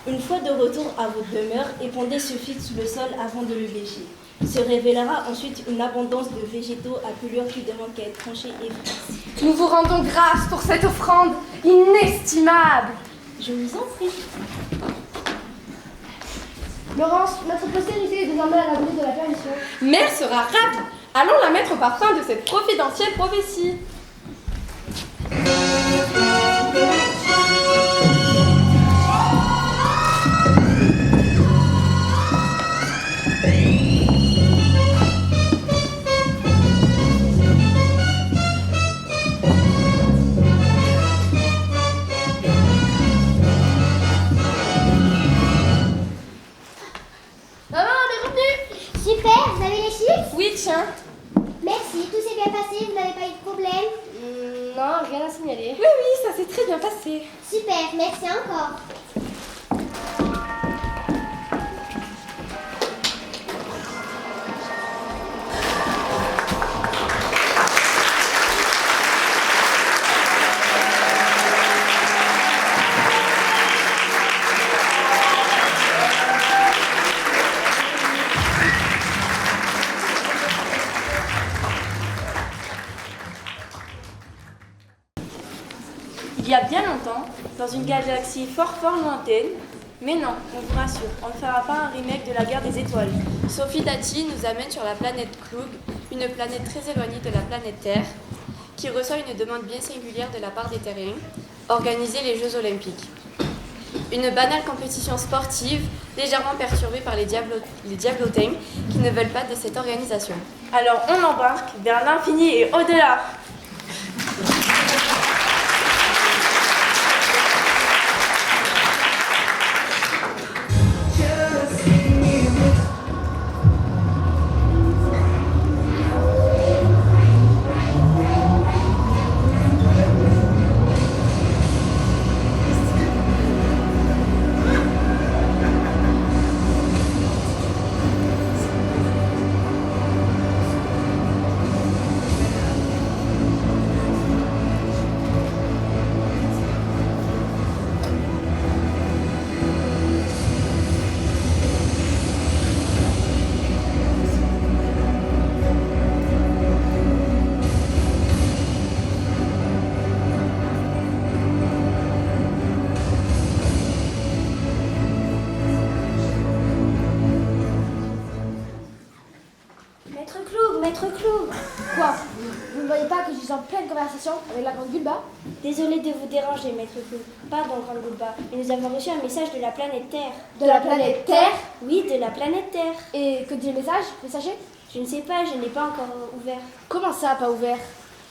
Une fois de retour à votre demeure, épandez ce fil sous le sol avant de le lécher. Se révélera ensuite une abondance de végétaux à pelure qui demandent qu'à être tranchés et frits. Nous vous rendons grâce pour cette offrande inestimable. Je vous en prie. Laurence, notre postérité est désormais à l'abri de la permission. Mère sera ravie. Allons la mettre au parfum de cette providentielle prophétie. Maman, on est revenu. Super, vous avez les chiffres? Oui, tiens. Merci, tout s'est bien passé, vous n'avez pas eu de problème? Non, rien à signaler. Oui, ça s'est très bien passé. Super, merci encore. Il y a bien longtemps, dans une galaxie fort lointaine, mais non, on vous rassure, on ne fera pas un remake de la guerre des étoiles. Sophie Dati nous amène sur la planète Klug, une planète très éloignée de la planète Terre, qui reçoit une demande bien singulière de la part des terriens, organiser les Jeux Olympiques. Une banale compétition sportive, légèrement perturbée par les diablotins qui ne veulent pas de cette organisation. Alors on embarque vers l'infini et au-delà. conversation avec la grande Bulba? Désolée de vous déranger, maître Clou. Pardon, grande Bulba, mais nous avons reçu un message de la planète Terre. De la planète Terre? Oui, de la planète Terre. Et que dit le message, messager? Je ne sais pas, je n'ai pas encore ouvert. Comment ça, pas ouvert?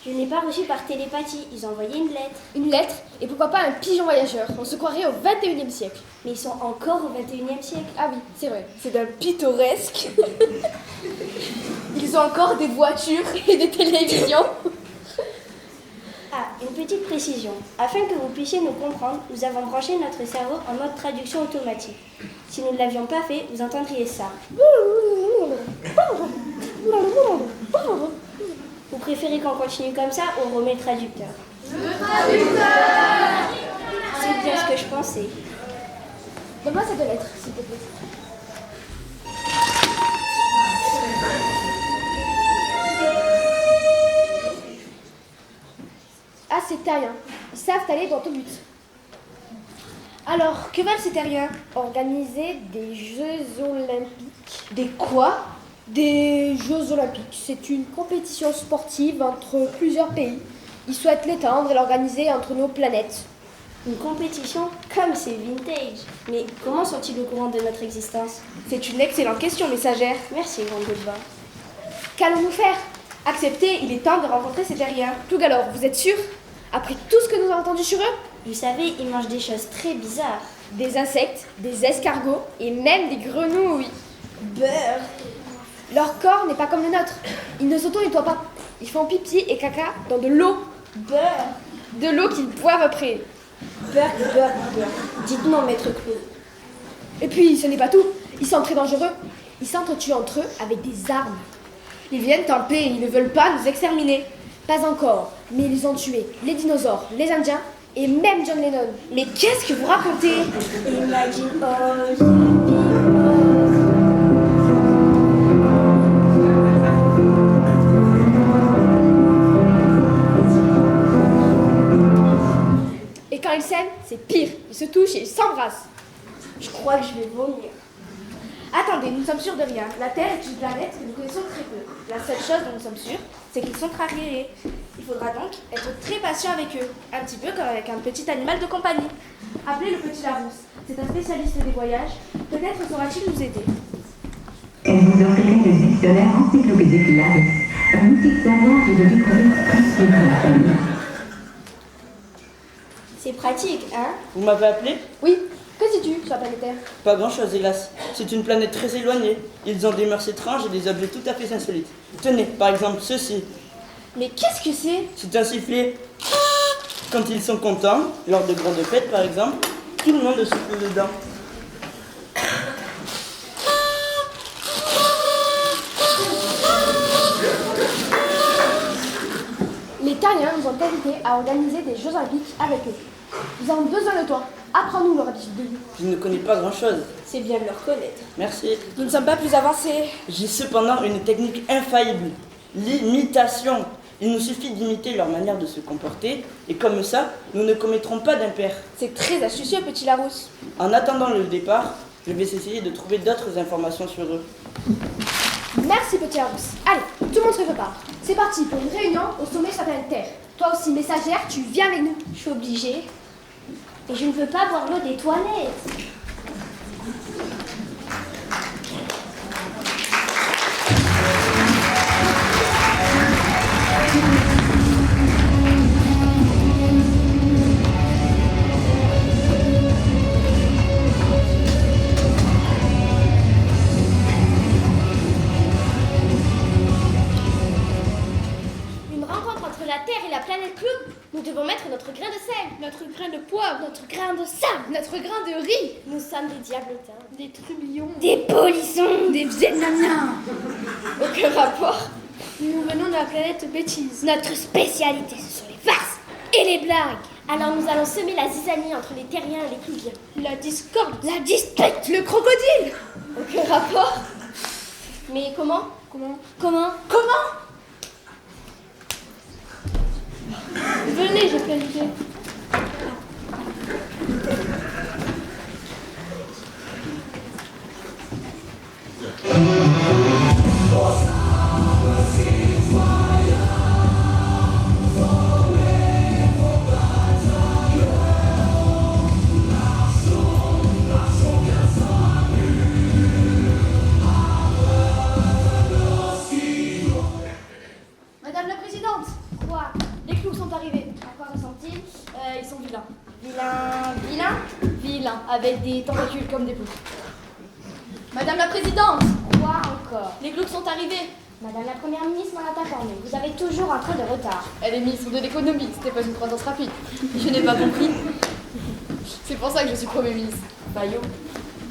Je ne l'ai pas reçu par télépathie, ils ont envoyé une lettre. Une lettre? Et pourquoi pas un pigeon voyageur? On se croirait au 21e siècle. Mais ils sont encore au 21e siècle. Ah oui, c'est vrai, c'est d'un pittoresque. Ils ont encore des voitures et des télévisions. Ah, une petite précision. Afin que vous puissiez nous comprendre, nous avons branché notre cerveau en mode traduction automatique. Si nous ne l'avions pas fait, vous entendriez ça. Vous préférez qu'on continue comme ça ou on remet le traducteur? Le traducteur! C'est bien ce que je pensais. Donne-moi cette lettre, s'il te plaît. Ah, c'est terrien. Ils savent aller dans ton but. Alors, que veulent ces terriens? Organiser des Jeux Olympiques. Des quoi? Des Jeux Olympiques. C'est une compétition sportive entre plusieurs pays. Ils souhaitent l'étendre et l'organiser entre nos planètes. Une compétition comme c'est vintage. Mais comment sont-ils au courant de notre existence? C'est une excellente question, messagère. Merci, grande Bulba. Qu'allons-nous faire? Accepter, il est temps de rencontrer ces terriens. Ploug alors, vous êtes sûr? Après tout ce que nous avons entendu sur eux? Vous savez, ils mangent des choses très bizarres. Des insectes, des escargots et même des grenouilles. Beurre. Leur corps n'est pas comme le nôtre. Ils ne s'auto-nettoient pas. Ils font pipi et caca dans de l'eau. Beurre. De l'eau qu'ils boivent après. Beurre, beurre, beurre. Dites-moi, maître Clou. Et puis, ce n'est pas tout. Ils sont très dangereux. Ils s'entretuent entre eux avec des armes. Ils viennent en paix et ils ne veulent pas nous exterminer. Pas encore, mais ils ont tué les dinosaures, les Indiens et même John Lennon. Mais qu'est-ce que vous racontez? Imagine all the Et quand ils s'aiment, c'est pire. Ils se touchent et ils s'embrassent. Je crois que je vais vomir. Attendez, nous sommes sûrs de rien. La Terre est une planète que nous connaissons très peu. La seule chose dont nous sommes sûrs, c'est qu'ils sont arriérés. Il faudra donc être très patient avec eux, un petit peu comme avec un petit animal de compagnie. Appelez le petit Larousse. C'est un spécialiste des voyages. Peut-être saura-t-il nous aider. Elle vous offrirait le dictionnaire encyclopédique Larousse, un outil de savoir et de découverte précieux pour la famille. C'est pratique, hein? Vous m'avez appelé? Oui. Que sais-tu sur la planète Terre? Pas grand-chose, hélas. C'est une planète très éloignée. Ils ont des mœurs étranges et des objets tout à fait insolites. Tenez, par exemple, ceci. Mais qu'est-ce que c'est? C'est un sifflet. Quand ils sont contents, lors de grandes fêtes par exemple, tout le monde souffle dedans. Les Terriens nous ont invités à organiser des Jeux Olympiques avec eux. Nous avons besoin de toi. Apprends-nous leur habitude de vie. Je ne connais pas grand-chose. C'est bien de le reconnaître. Merci. Nous ne sommes pas plus avancés. J'ai cependant une technique infaillible. L'imitation. Il nous suffit d'imiter leur manière de se comporter, et comme ça, nous ne commettrons pas d'impair. C'est très astucieux, petit Larousse. En attendant le départ, je vais essayer de trouver d'autres informations sur eux. Merci, petit Larousse. Allez, tout le monde se prépare. C'est parti pour une réunion au sommet de la planète Terre. Toi aussi, messagère, tu viens avec nous. Je suis obligée. Et je ne veux pas boire l'eau des toilettes. Une rencontre entre la Terre et la planète Clou. Nous devons mettre notre grain de sel. Notre grain de poivre, Notre grain de sable. notre grain de riz, Nous sommes des diablotins. des trublions, Des polissons. des Vietnamiens. Aucun rapport. Nous venons de la planète Bêtise. Notre spécialité, ce sont les farces et les blagues. Alors nous allons semer la zizanie entre les terriens et les clouviens. La discorde, La dispute. le crocodile. Aucun rapport. Mais comment? Comment? Venez, j'ai planifié. Vilain, avec des tentacules comme des poules. Madame la Présidente! Quoi encore? Les clous sont arrivés. Madame la Première ministre m'en a informé. Vous avez toujours un train de retard. Elle est ministre de l'économie, c'était pas une croissance rapide. Je n'ai pas compris. C'est pour ça que je suis Premier ministre. Bayo.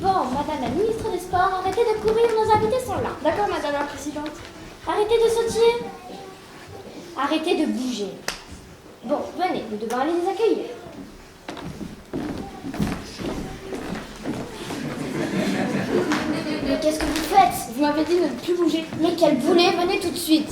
Bon, Madame la ministre des Sports, arrêtez de courir, nos invités sont là. D'accord, Madame la Présidente. Arrêtez de sautiller. Arrêtez de bouger. Bon, venez, nous devons aller les accueillir. Mais qu'est-ce que vous faites? Vous m'avez dit de ne plus bouger. Mais quel boulet, venez tout de suite.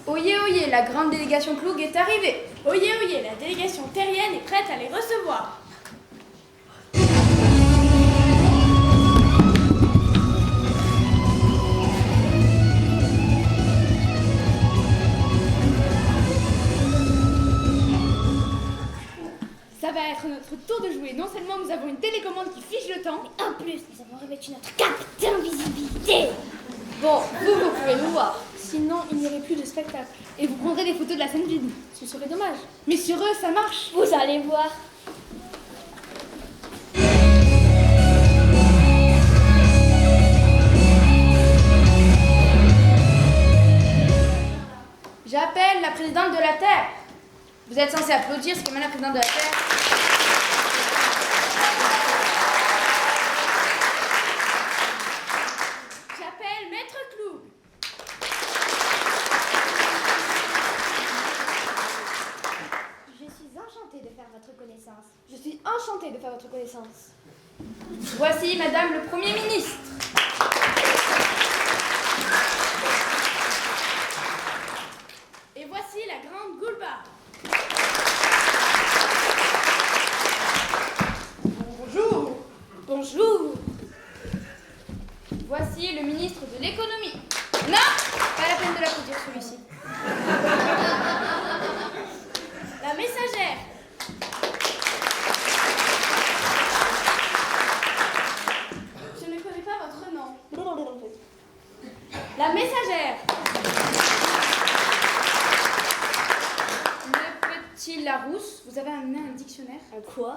Oyez, oyez, la grande délégation Cloug est arrivée. Oyez, oyez, la délégation terrienne est prête à les recevoir. Ça va être notre tour de jouer. Non seulement nous avons une télécommande qui fiche le temps, En plus, nous avons revêtu notre cape d'invisibilité. Bon, vous pouvez nous voir. sinon il n'y aurait plus de spectacle. Et vous prendrez des photos de la scène vide. Ce serait dommage. Mais sur eux, ça marche. Vous allez voir. J'appelle la présidente de la Terre. Vous êtes censé applaudir, c'est quand même la présidente de la Terre. J'appelle Maître Clou. Je suis enchantée de faire votre connaissance. Je suis enchantée de faire votre connaissance. Voici Madame le Premier ministre. Et voici la grande Goulba. Bonjour. Bonjour. Voici le ministre de l'économie. Non, pas la peine de l'applaudir celui-ci. La messagère. Je ne connais pas votre nom. La messagère. Le petit Larousse, vous avez amené un dictionnaire. Un quoi?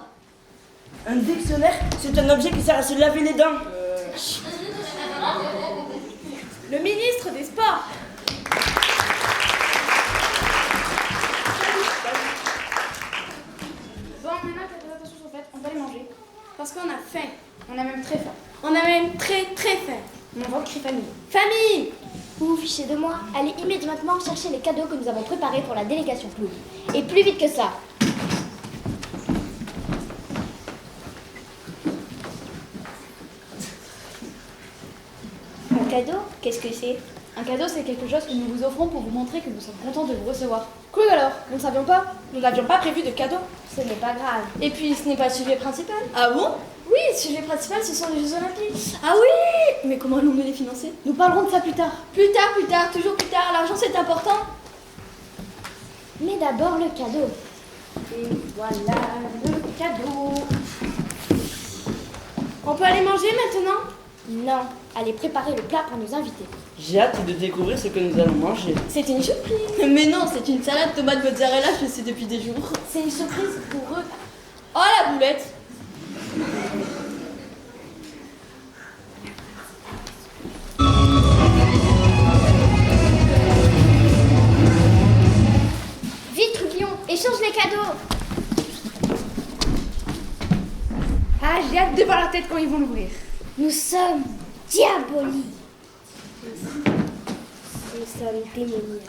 Un dictionnaire, c'est un objet qui sert à se laver les dents. Le ministre des Sports. Bon, maintenant, faites attention sur le fait, on va les manger. Parce qu'on a faim. On a même très faim. On a même très très faim. Mon ventre crie famille. Famille! Vous vous fichez de moi? Allez immédiatement chercher les cadeaux que nous avons préparés pour la délégation Clou. Et plus vite que ça. Un cadeau? Qu'est-ce que c'est? Un cadeau, c'est quelque chose que nous vous offrons pour vous montrer que nous sommes contents de vous recevoir. Cool alors, nous ne savions pas. Nous n'avions pas prévu de cadeau. Ce n'est pas grave. Et puis, ce n'est pas le sujet principal. Ah bon? Oui, le sujet principal, ce sont les Jeux Olympiques. Ah oui! Mais comment allons-nous les financer? Nous parlerons de ça plus tard. Plus tard, toujours plus tard. L'argent c'est important. Mais d'abord le cadeau. Et voilà le cadeau. On peut aller manger maintenant? Non, allez préparer le plat pour nos invités. J'ai hâte de découvrir ce que nous allons manger. C'est une surprise. Mais non, c'est une salade tomate mozzarella, je sais depuis des jours. C'est une surprise pour eux. Oh la boulette! Vite, Trouillon, échange les cadeaux. Ah, j'ai hâte de voir la tête quand ils vont l'ouvrir. Nous sommes diaboliques. Nous sommes démoniaques.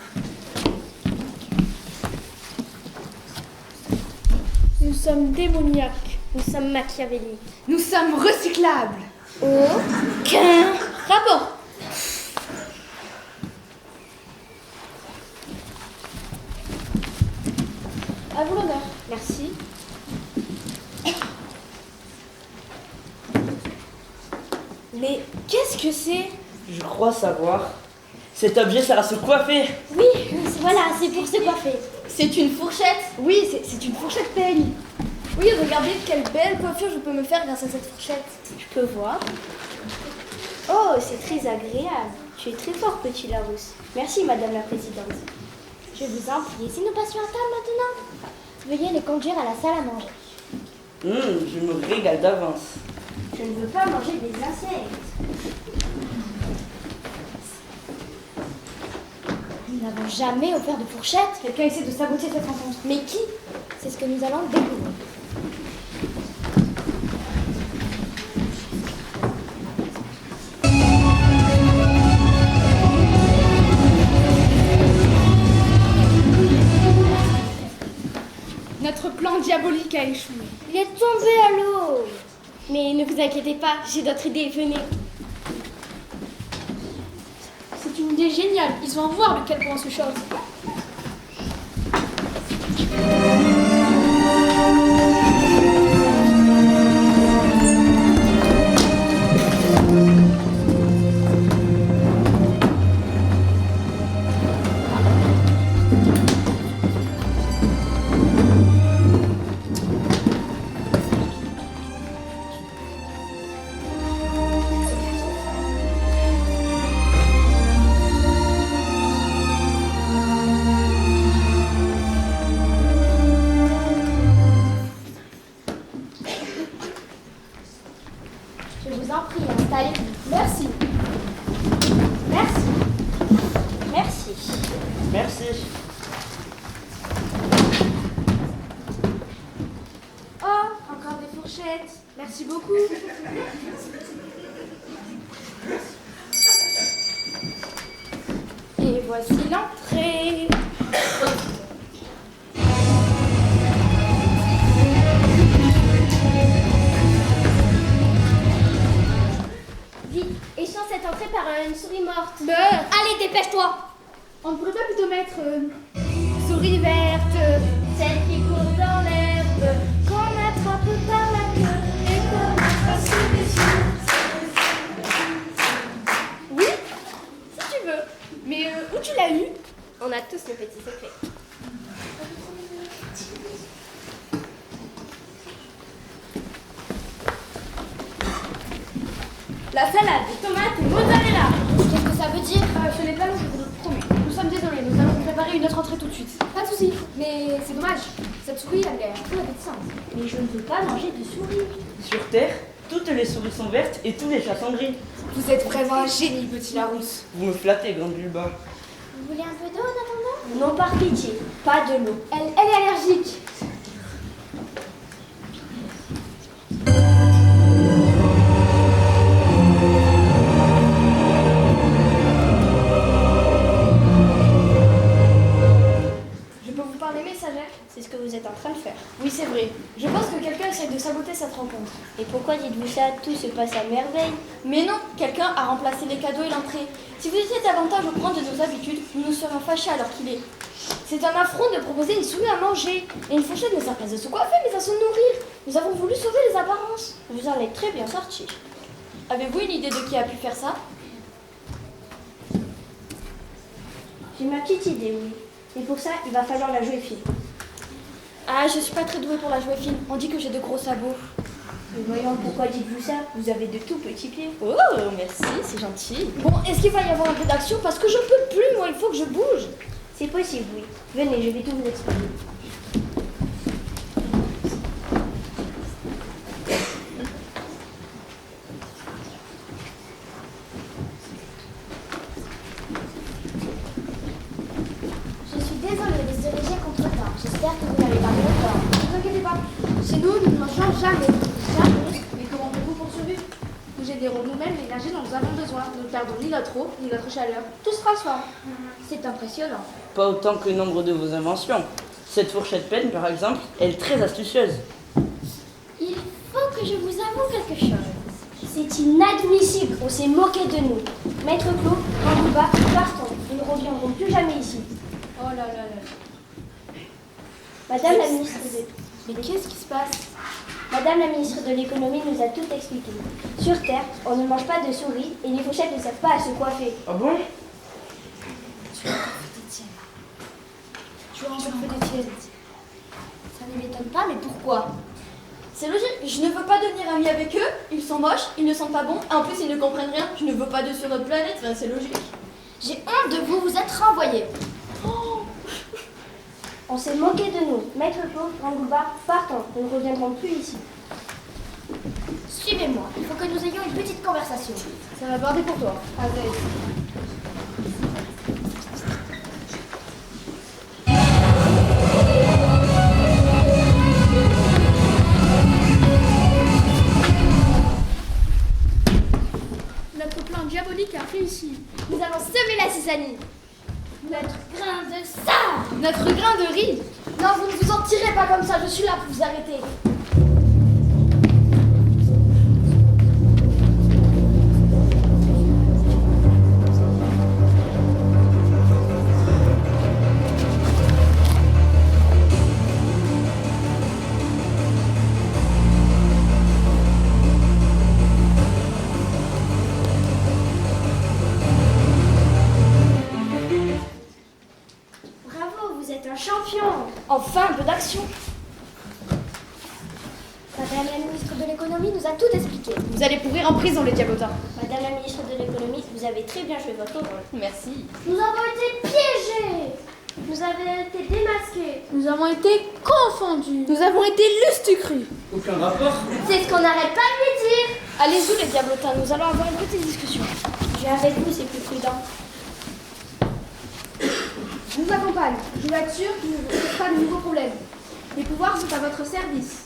Nous sommes démoniaques. Nous sommes machiavéliques. Nous sommes recyclables. Aucun rapport. À vous l'honneur. Merci. Mais qu'est-ce que c'est? Je crois savoir. Cet objet sert à se coiffer. Oui, voilà, c'est pour se coiffer. C'est une fourchette? Oui, c'est une fourchette PMI. Oui, regardez quelle belle coiffure je peux me faire grâce à cette fourchette. Je peux voir. Oh, c'est très agréable. Tu es très fort, petit Larousse. Merci, Madame la Présidente. Je vous en prie. Si nous passions à table maintenant, veuillez les conduire à la salle à manger. Je me régale d'avance. Je ne veux pas manger des insectes. Nous n'avons jamais offert de fourchette. Quelqu'un essaie de saboter cette rencontre. Mais qui? C'est ce que nous allons découvrir. Notre plan diabolique a échoué. Il est tombé à l'eau. Mais ne vous inquiétez pas, j'ai d'autres idées. Venez. C'est une idée géniale. Ils vont voir de quel point on se chauffe. Je vous en prie, installez-vous. Merci. Merci. Merci. Oh, encore des fourchettes. Merci beaucoup. Et voici l'entrée. Vite, échange cette entrée par une souris morte. Beurre. Allez, dépêche-toi. On ne pourrait pas plutôt mettre souris verte. Celle qui court dans l'herbe, qu'on attrape par la queue et qu'on attrape sous les yeux. Oui, si tu veux. Mais où tu l'as eu? On a tous nos petits secrets. La salade, des tomates et mozzarella. Qu'est-ce que ça veut dire? Ce n'est pas long, je vous le promets. Nous sommes désolés, nous allons vous préparer une autre entrée tout de suite. Pas de soucis, mais c'est dommage. Cette souris, elle a l'air peu appétissante. Mais je ne veux pas manger de souris. Sur Terre, toutes les souris sont vertes et tous les chats sont gris. Vous êtes vraiment un génie, petit Larousse. Vous me flattez, grande Bulba. Vous voulez un peu d'eau en attendant? Non, par pitié, pas de l'eau. Elle est allergique. Je peux vous parler, messagère? C'est ce que vous êtes en train de faire. Oui, c'est vrai. Je pense que quelqu'un essaie de saboter cette rencontre. Et pourquoi dites-vous ça? Tout se passe à merveille. Mais non, quelqu'un a remplacé les cadeaux et l'entrée. Si vous étiez davantage au courant de nos habitudes, nous nous serions fâchés à l'heure qu'il est. C'est un affront de proposer une souris à manger. Et une fourchette ne sert pas à se coiffer, mais à se nourrir. Nous avons voulu sauver les apparences. Vous en êtes très bien sorti. Avez-vous une idée de qui a pu faire ça? J'ai ma petite idée, oui. Et pour ça, il va falloir la jouer fine. Ah, je suis pas très douée pour la jouer fine. On dit que j'ai de gros sabots. Mais voyons, pourquoi dites-vous ça? Vous avez de tout petits pieds. Oh, merci, c'est gentil. Bon, est-ce qu'il va y avoir un peu d'action? Parce que je peux plus, moi, il faut que je bouge. C'est possible, oui. Venez, je vais tout vous expliquer. Je suis désolée de ce léger contretemps. J'espère que vous n'avez pas longtemps. Ne vous inquiétez pas. Chez nous, nous ne mangeons jamais. Jamais. Mais comment faites-vous pour survivre? Nous générons nous-mêmes l'énergie dont nous avons besoin. Nous ne perdons ni notre eau, ni notre chaleur. Tout se transforme. C'est impressionnant. Pas autant que le nombre de vos inventions. Cette fourchette pleine, par exemple, elle est très astucieuse. Il faut que je vous avoue quelque chose. C'est inadmissible, on s'est moqué de nous. Maître Clos, quand vous va, partons. Nous ne reviendrons plus jamais ici. Oh là là là. Madame la ministre de... Mais qu'est-ce qui se passe? Madame la ministre de l'économie nous a tout expliqué. Sur Terre, on ne mange pas de souris et les fourchettes ne servent pas à se coiffer. Ah bon? Tu as encore fait des tiennes. Ça ne m'étonne pas, mais pourquoi? C'est logique, je ne veux pas devenir amie avec eux, ils sont moches, ils ne sont pas bons, et en plus ils ne comprennent rien, je ne veux pas d'eux sur notre planète, enfin, c'est logique. J'ai honte de vous, vous êtes renvoyés. On s'est moqué de nous. Maître Claude, Rangouba, partons, nous ne reviendrons plus ici. Suivez-moi, il faut que nous ayons une petite conversation. Ça va border pour toi. Avec. Notre plan diabolique a réussi. Nous allons semer la zizanie. Notre grain de sable. Notre grain de riz. Non, vous ne vous en tirez pas comme ça, je suis là pour vous arrêter. Bravo, vous êtes un champion. Enfin, un peu d'action. Madame la ministre de l'économie nous a tout expliqué. Vous allez pourrir en prison, les diablotins. Madame la ministre de l'économie, vous avez très bien joué votre rôle. Merci. Nous avons été piégés. Nous avons été démasqués. Nous avons été confondus. Nous avons été lustucrus. Aucun rapport. C'est ce qu'on n'arrête pas de lui dire. Allez-y les diablotins, nous allons avoir une petite discussion. Je viens avec vous, c'est plus prudent. Je vous accompagne. Je veux être sûr qu'il n'y ait pas de nouveaux problèmes. Les pouvoirs sont à votre service.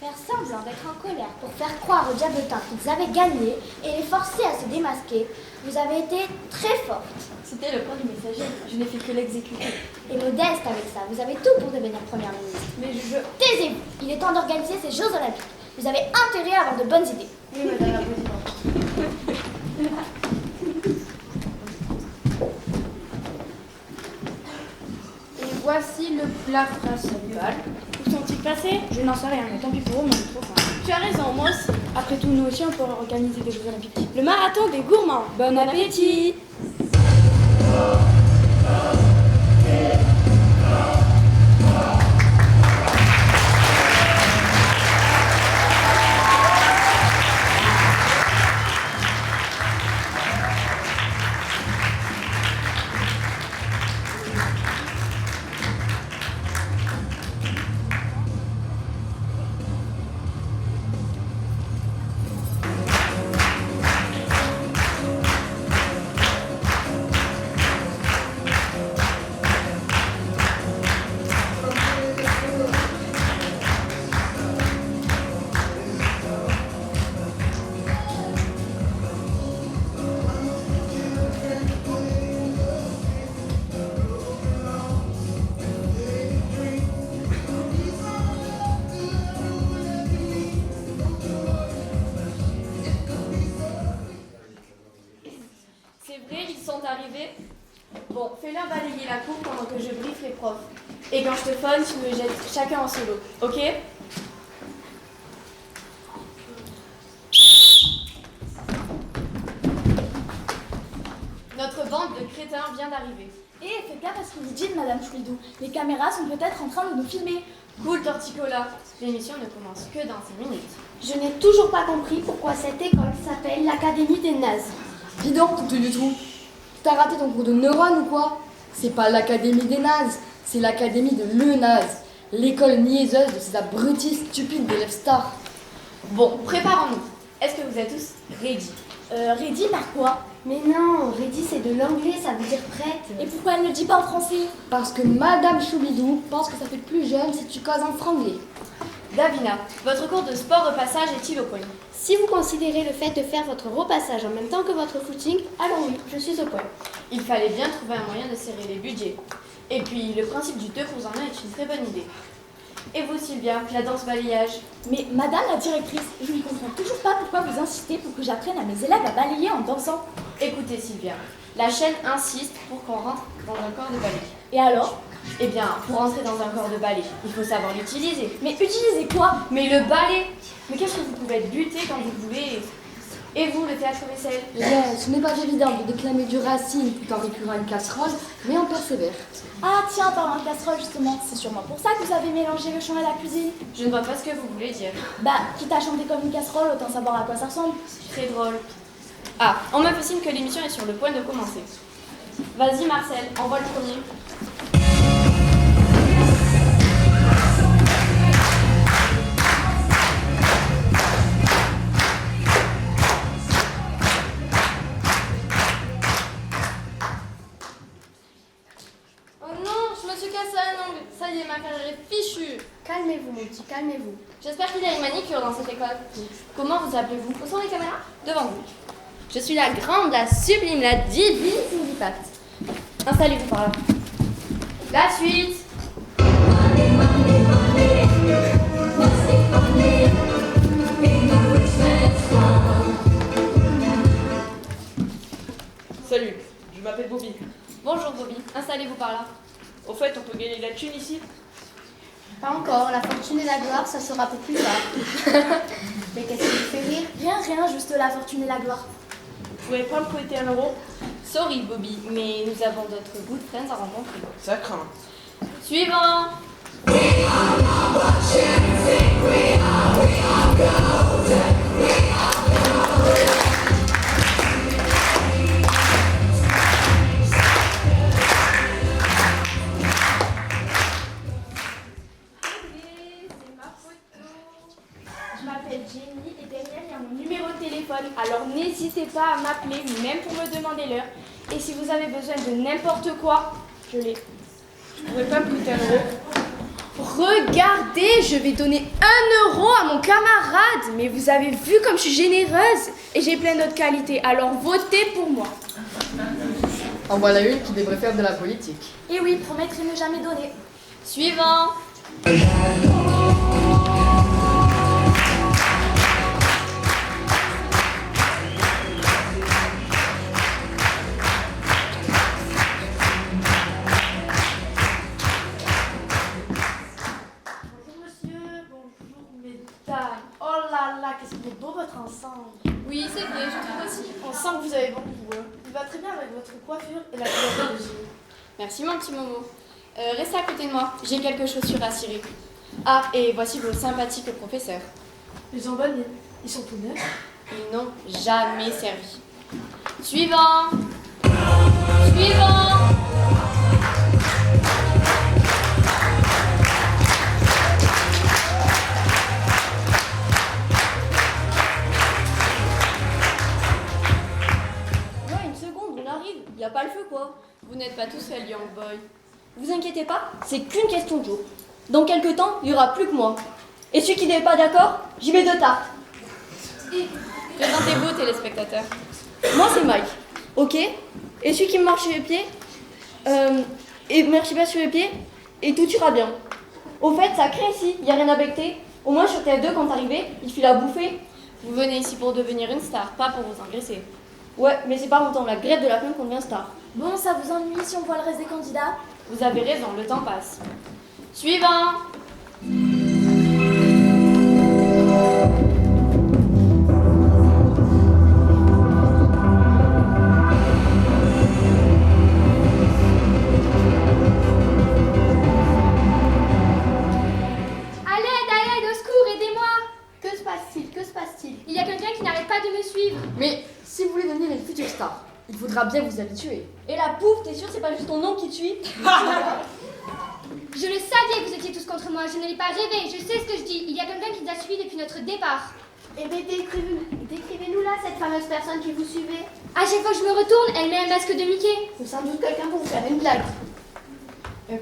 Faire semblant d'être en colère pour faire croire aux diablotins qu'ils avaient gagné et les forcer à se démasquer, vous avez été très forte. C'était le plan du messager, je n'ai fait que l'exécuter. Et modeste avec ça, vous avez tout pour devenir première ministre. Mais Taisez-vous, il est temps d'organiser ces Jeux Olympiques. Vous avez intérêt à avoir de bonnes idées. Oui, madame la présidente. Et voici le plat principal. Où sont-ils passés? Je n'en sais rien, mais tant pis pour eux, moi j'ai trop faim. Tu as raison, moi aussi. Après tout, nous aussi on peut organiser des Jeux Olympiques. Le marathon des gourmands. Bon appétit. arrivé? Bon, fais-leur balayer la cour pendant que je briefe les profs. Et quand je te phone, tu me jettes chacun en solo, ok? Notre bande de crétins vient d'arriver. Et faites gaffe à ce que vous dites, Madame Chouidou. Les caméras sont peut-être en train de nous filmer. Cool, Torticola. L'émission ne commence que dans 5 minutes. Je n'ai toujours pas compris pourquoi cette école s'appelle l'Académie des nazes. Dis donc, tout du tout. T'as raté ton cours de neurones ou quoi? C'est pas l'Académie des nazes, c'est l'Académie de le naze. L'école niaiseuse de ces abrutis stupides d'élèves stars. Bon, préparons-nous. Est-ce que vous êtes tous ready? Ready par quoi? Mais non, ready c'est de l'anglais, ça veut dire prête. Et pourquoi elle ne le dit pas en français? Parce que Madame Choubidou pense que ça fait plus jeune si tu causes en franglais. Davina, votre cours de sport repassage est-il au point? Si vous considérez le fait de faire votre repassage en même temps que votre footing, alors oui, je suis au point. Il fallait bien trouver un moyen de serrer les budgets. Et puis, le principe du 2 pour 1 est une très bonne idée. Et vous, Sylvia, la danse balayage? Mais Madame la directrice, je ne comprends toujours pas pourquoi vous insistez pour que j'apprenne à mes élèves à balayer en dansant. Écoutez, Sylvia, la chaîne insiste pour qu'on rentre dans un corps de ballet. Et alors? Eh bien, pour entrer dans un corps de ballet, il faut savoir l'utiliser. Mais utiliser quoi? Mais le ballet! Mais qu'est-ce que vous pouvez être buté quand vous voulez? Et vous, le théâtre vaisselle? Bien, ce n'est pas évident de déclamer du Racine tout en récurant une casserole, mais on persévère. Ah tiens, parlant de casserole justement, c'est sûrement pour ça que vous avez mélangé le chant et la cuisine. Je ne vois pas ce que vous voulez dire. Bah, quitte à chanter comme une casserole, autant savoir à quoi ça ressemble. Très drôle. Ah, on me fait signe que l'émission est sur le point de commencer. Vas-y Marcel, envoie le premier. Oh non, je me suis cassé la langue. Ça y est, ma carrière est fichue. Calmez-vous, mon petit, calmez-vous. J'espère qu'il y a une manicure dans cette école. Comment vous appelez-vous? Où sont les caméras? Devant vous. Je suis la grande, la sublime, la divine Cindy Pat. Installez-vous par là. La suite. Salut, je m'appelle Bobby. Bonjour Bobby, installez-vous par là. Au fait, on peut gagner de la thune ici? Pas encore, la fortune et la gloire, ça sera pour plus tard. Mais qu'est-ce qui vous fait rire? Rien, juste la fortune et la gloire. Vous pouvez pas me prêter 1 euro? Sorry Bobby, mais nous avons d'autres good friends à rencontrer. Ça craint. Suivant. Je m'appelle Jenny et derrière il y a mon numéro de téléphone. Alors n'hésitez pas à m'appeler, même pour me demander l'heure. Et si vous avez besoin de n'importe quoi, je l'ai. Vous pouvez pas me prêter 1 euro? Regardez, je vais donner 1 euro à mon camarade. Mais vous avez vu comme je suis généreuse. Et j'ai plein d'autres qualités. Alors votez pour moi. En voilà une qui devrait faire de la politique. Et oui, promettre et ne jamais donner. Suivant. Bonjour monsieur, bonjour mesdames. Oh là là, qu'est-ce qu'il est beau votre ensemble. Oui, c'est vrai, je trouve aussi. On sent que vous avez bon goût. Hein. Il va très bien avec votre coiffure et la couleur de yeux. Merci mon petit Momo. Restez à côté de moi, j'ai quelques chaussures à cirer. Ah, et voici vos sympathiques professeurs. Les jambonnes, ils sont tout neufs. Ils n'ont jamais servi. Suivant. Suivant. Ouais, une seconde, on arrive. Y a pas le feu, quoi. Vous n'êtes pas tous faits, Young Boy. Vous inquiétez pas, c'est qu'une question de jour. Dans quelques temps, il y aura plus que moi. Et celui qui n'est pas d'accord, j'y mets 2 tartes. Présentez-vous, téléspectateurs. Moi, c'est Mike. Ok? Et celui qui me marche sur les pieds, et me marche pas sur les pieds, et tout ira bien. Au fait, ça craint ici, y a rien à becter. Au moins, sur TF2, quand t'arrivais, il file à bouffer. Vous venez ici pour devenir une star, pas pour vous engraisser. Ouais, mais c'est pas longtemps la grève de la faim qu'on devient star. Bon, ça vous ennuie si on voit le reste des candidats? Vous avez raison, le temps passe. Suivant. Allez, au secours, aidez-moi. Que se passe-t-il? Que se passe-t-il? Il y a quelqu'un qui n'arrête pas de me suivre. Mais si vous voulez devenir une future star, il faudra bien vous habituer. Et la pouffe, t'es sûr, c'est pas juste ton nom qui te suit? Je le savais que vous étiez tous contre moi, je ne l'ai pas rêvé, je sais ce que je dis. Il y a quelqu'un qui nous a suivis depuis notre départ. Eh bien, décrivez-nous là cette fameuse personne qui vous suivait. À chaque fois que je me retourne, elle met un masque de Mickey. C'est sans doute quelqu'un pour vous faire une blague.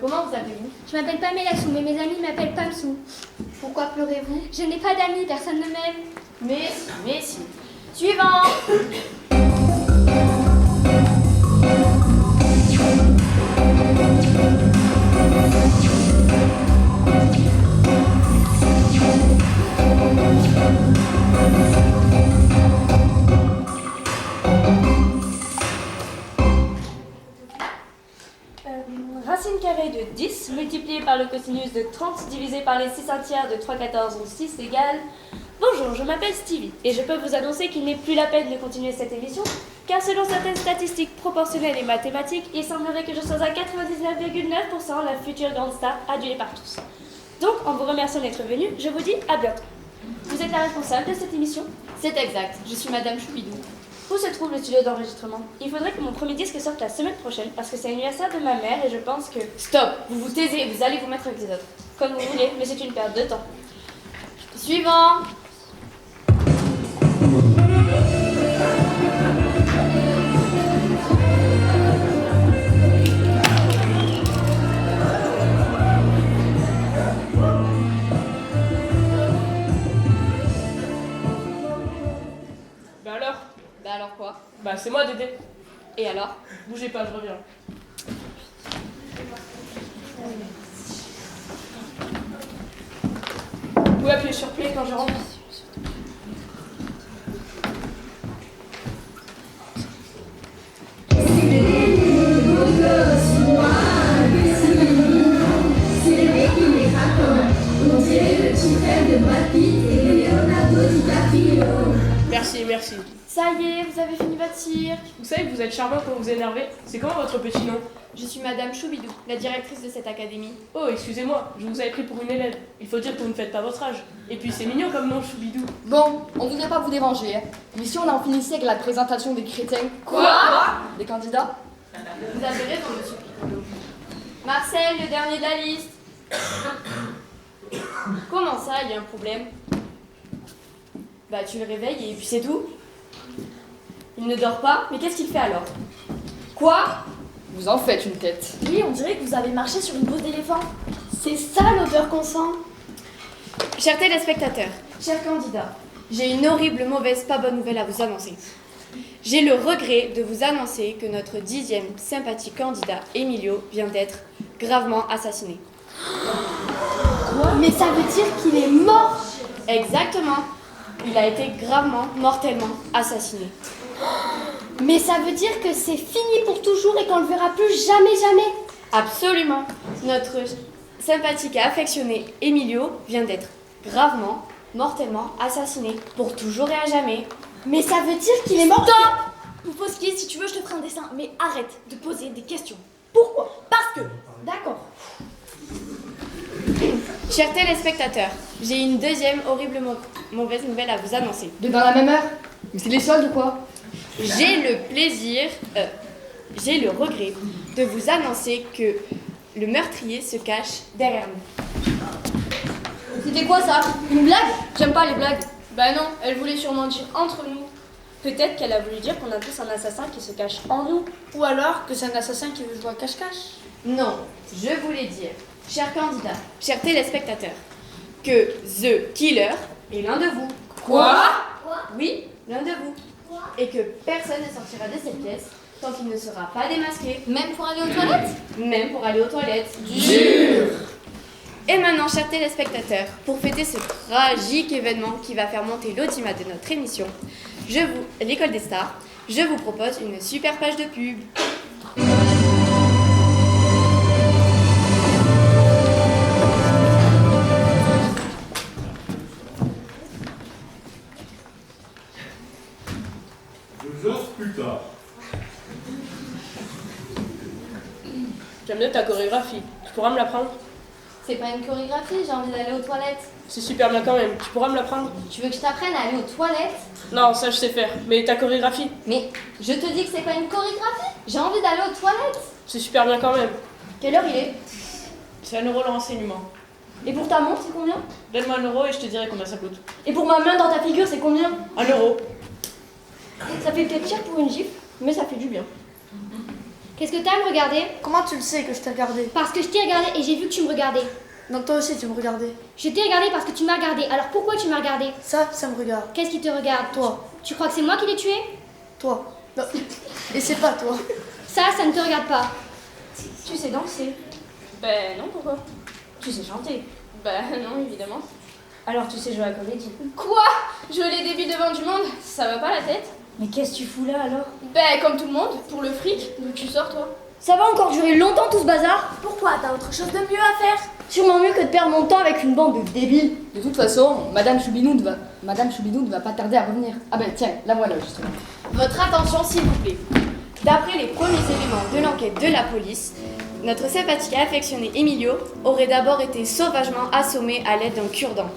Comment vous appelez-vous? Je m'appelle Pamela Sou, mais mes amis m'appellent Pamsou. Pourquoi pleurez-vous? Je n'ai pas d'amis, personne ne m'aime. Mais si. Suivant. Racine carrée de 10 multiplié par le cosinus de 30 divisé par les 6 1/3 de 3/14 ou 6 égale... Bonjour, je m'appelle Stevie et je peux vous annoncer qu'il n'est plus la peine de continuer cette émission car selon certaines statistiques proportionnelles et mathématiques, il semblerait que je sois à 99,9% la future grande star adulée par tous. Donc, en vous remerciant d'être venu, je vous dis à bientôt. Vous êtes la responsable de cette émission? C'est exact, je suis Madame Choupidou. Où se trouve le studio d'enregistrement? Il faudrait que mon premier disque sorte la semaine prochaine parce que c'est l'anniversaire de ma mère et je pense que... Stop, vous vous taisez, vous allez vous mettre avec les autres. Comme vous voulez, mais c'est une perte de temps. Suivant. Bah alors quoi? Bah c'est moi Dédé. Et alors? Bougez pas, je reviens. Vous pouvez appuyer sur play quand je rentre. Merci, merci. Ça y est, vous avez fini votre cirque. Vous savez que vous êtes charmant quand vous énervez. C'est comment votre petit nom? Je suis Madame Choubidou, la directrice de cette académie. Oh, excusez-moi, je vous avais pris pour une élève. Il faut dire que vous ne faites pas votre âge. Et puis c'est mignon comme nom, Choubidou. Bon, on voudrait pas vous déranger, hein. Mais si on en finissait avec la présentation des crétins... Quoi? Des candidats? Vous avez raison, monsieur Piccolo. Marcel, le dernier de la liste. Comment ça, il y a un problème? Bah tu le réveilles et puis c'est tout. Il ne dort pas, mais qu'est-ce qu'il fait alors? Quoi? Vous en faites une tête. Oui, on dirait que vous avez marché sur une bouse d'éléphant. C'est ça l'odeur qu'on sent. Chers téléspectateurs, chers candidats, j'ai une horrible, mauvaise, pas bonne nouvelle à vous annoncer. J'ai le regret de vous annoncer que notre 10e sympathique candidat, Emilio, vient d'être gravement assassiné. Quoi? Mais ça veut dire qu'il est mort? Exactement. Il a été gravement, mortellement assassiné. Mais ça veut dire que c'est fini pour toujours et qu'on le verra plus jamais, jamais. Absolument. Notre sympathique et affectionné Emilio vient d'être gravement, mortellement assassiné pour toujours et à jamais. Mais ça veut dire qu'il est mort. Stop! Poupowski, si tu veux, je te ferai un dessin. Mais arrête de poser des questions. Pourquoi? Parce que. D'accord. Chers téléspectateurs, j'ai une deuxième horrible mauvaise nouvelle à vous annoncer. Deux dans la même heure? Mais c'est les soldes ou quoi? J'ai le regret de vous annoncer que le meurtrier se cache derrière nous. C'était quoi ça? Une blague? J'aime pas les blagues. Bah non, elle voulait sûrement dire entre nous. Peut-être qu'elle a voulu dire qu'on a tous un assassin qui se cache en nous. Ou alors que c'est un assassin qui veut jouer à cache-cache. Non, je voulais dire, chers candidats, chers téléspectateurs, que The Killer est l'un de vous. Quoi? Oui, l'un de vous. Et que personne ne sortira de cette pièce tant qu'il ne sera pas démasqué. Même pour aller aux toilettes? Même pour aller aux toilettes. Jure! Et maintenant, chers téléspectateurs, pour fêter ce tragique événement qui va faire monter l'audimat de notre émission, l'école des stars, je vous propose une super page de pub. Plus tard. J'aime bien ta chorégraphie. Tu pourras me l'apprendre? C'est pas une chorégraphie, j'ai envie d'aller aux toilettes. C'est super bien quand même. Tu pourras me l'apprendre? Tu veux que je t'apprenne à aller aux toilettes? Non, ça je sais faire. Mais ta chorégraphie? Mais je te dis que c'est pas une chorégraphie. J'ai envie d'aller aux toilettes. C'est super bien quand même. Quelle heure il est? C'est 1 euro le renseignement. Et pour ta montre, c'est combien? Donne-moi 1 euro et je te dirai combien ça coûte. Et pour ma main dans ta figure, c'est combien? 1 euro. Ça fait peut-être cher pour une gifle, mais ça fait du bien. Qu'est-ce que t'as à me regarder? Comment tu le sais que je t'ai regardé? Parce que je t'ai regardé et j'ai vu que tu me regardais. Donc toi aussi tu me regardais. Je t'ai regardé parce que tu m'as regardé. Alors pourquoi tu m'as regardé? Ça me regarde. Qu'est-ce qui te regarde? Toi. Tu crois que c'est moi qui l'ai tué? Toi. Non. Et c'est pas toi. Ça ne te regarde pas. Tu sais danser? Ben non, pourquoi? Tu sais chanter? Ben non, évidemment. Alors tu sais jouer à la comédie? Quoi? Jouer les débiles devant du monde? Ça va pas la tête? Mais qu'est-ce que tu fous là alors? Ben comme tout le monde, pour le fric. D'où tu sors toi? Ça va encore durer longtemps tout ce bazar? Pourquoi? T'as autre chose de mieux à faire? Sûrement mieux que de perdre mon temps avec une bande de débiles. De toute façon, Madame Choubinou ne va pas tarder à revenir. Ah ben tiens, la voilà justement. Votre attention s'il vous plaît. D'après les premiers éléments de l'enquête de la police, notre sympathique et affectionné Emilio aurait d'abord été sauvagement assommé à l'aide d'un cure-dent.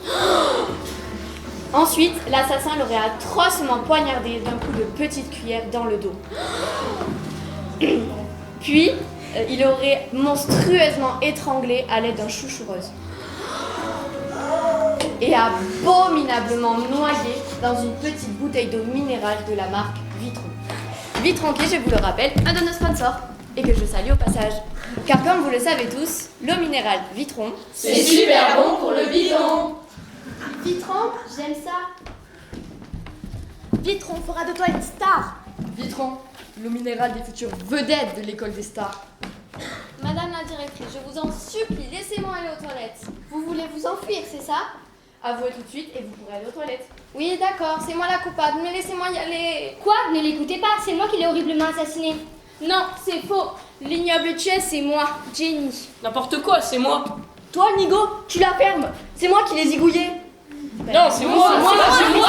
Ensuite, l'assassin l'aurait atrocement poignardé d'un coup de petite cuillère dans le dos. Puis, il aurait monstrueusement étranglé à l'aide d'un chouchou rose. Et abominablement noyé dans une petite bouteille d'eau minérale de la marque Vitron. Vitron qui, je vous le rappelle, un de nos sponsors, et que je salue au passage. Car comme vous le savez tous, l'eau minérale Vitron, c'est super bon pour le bidon. Vitron, j'aime ça. Vitron fera de toi une star. Vitron, l'eau minérale des futures vedettes de l'école des stars. Madame la directrice, je vous en supplie, laissez-moi aller aux toilettes. Vous voulez vous enfuir, c'est ça? avouez tout de suite et vous pourrez aller aux toilettes. Oui, d'accord, c'est moi la coupable, mais laissez-moi y aller. Quoi? Ne l'écoutez pas, c'est moi qui l'ai horriblement assassiné. Non, c'est faux. L'ignoble tueur, c'est moi, Jenny. N'importe quoi, c'est moi. Toi, Nigo, tu la fermes. C'est moi qui les zigouillais. Non, c'est moi, c'est moi.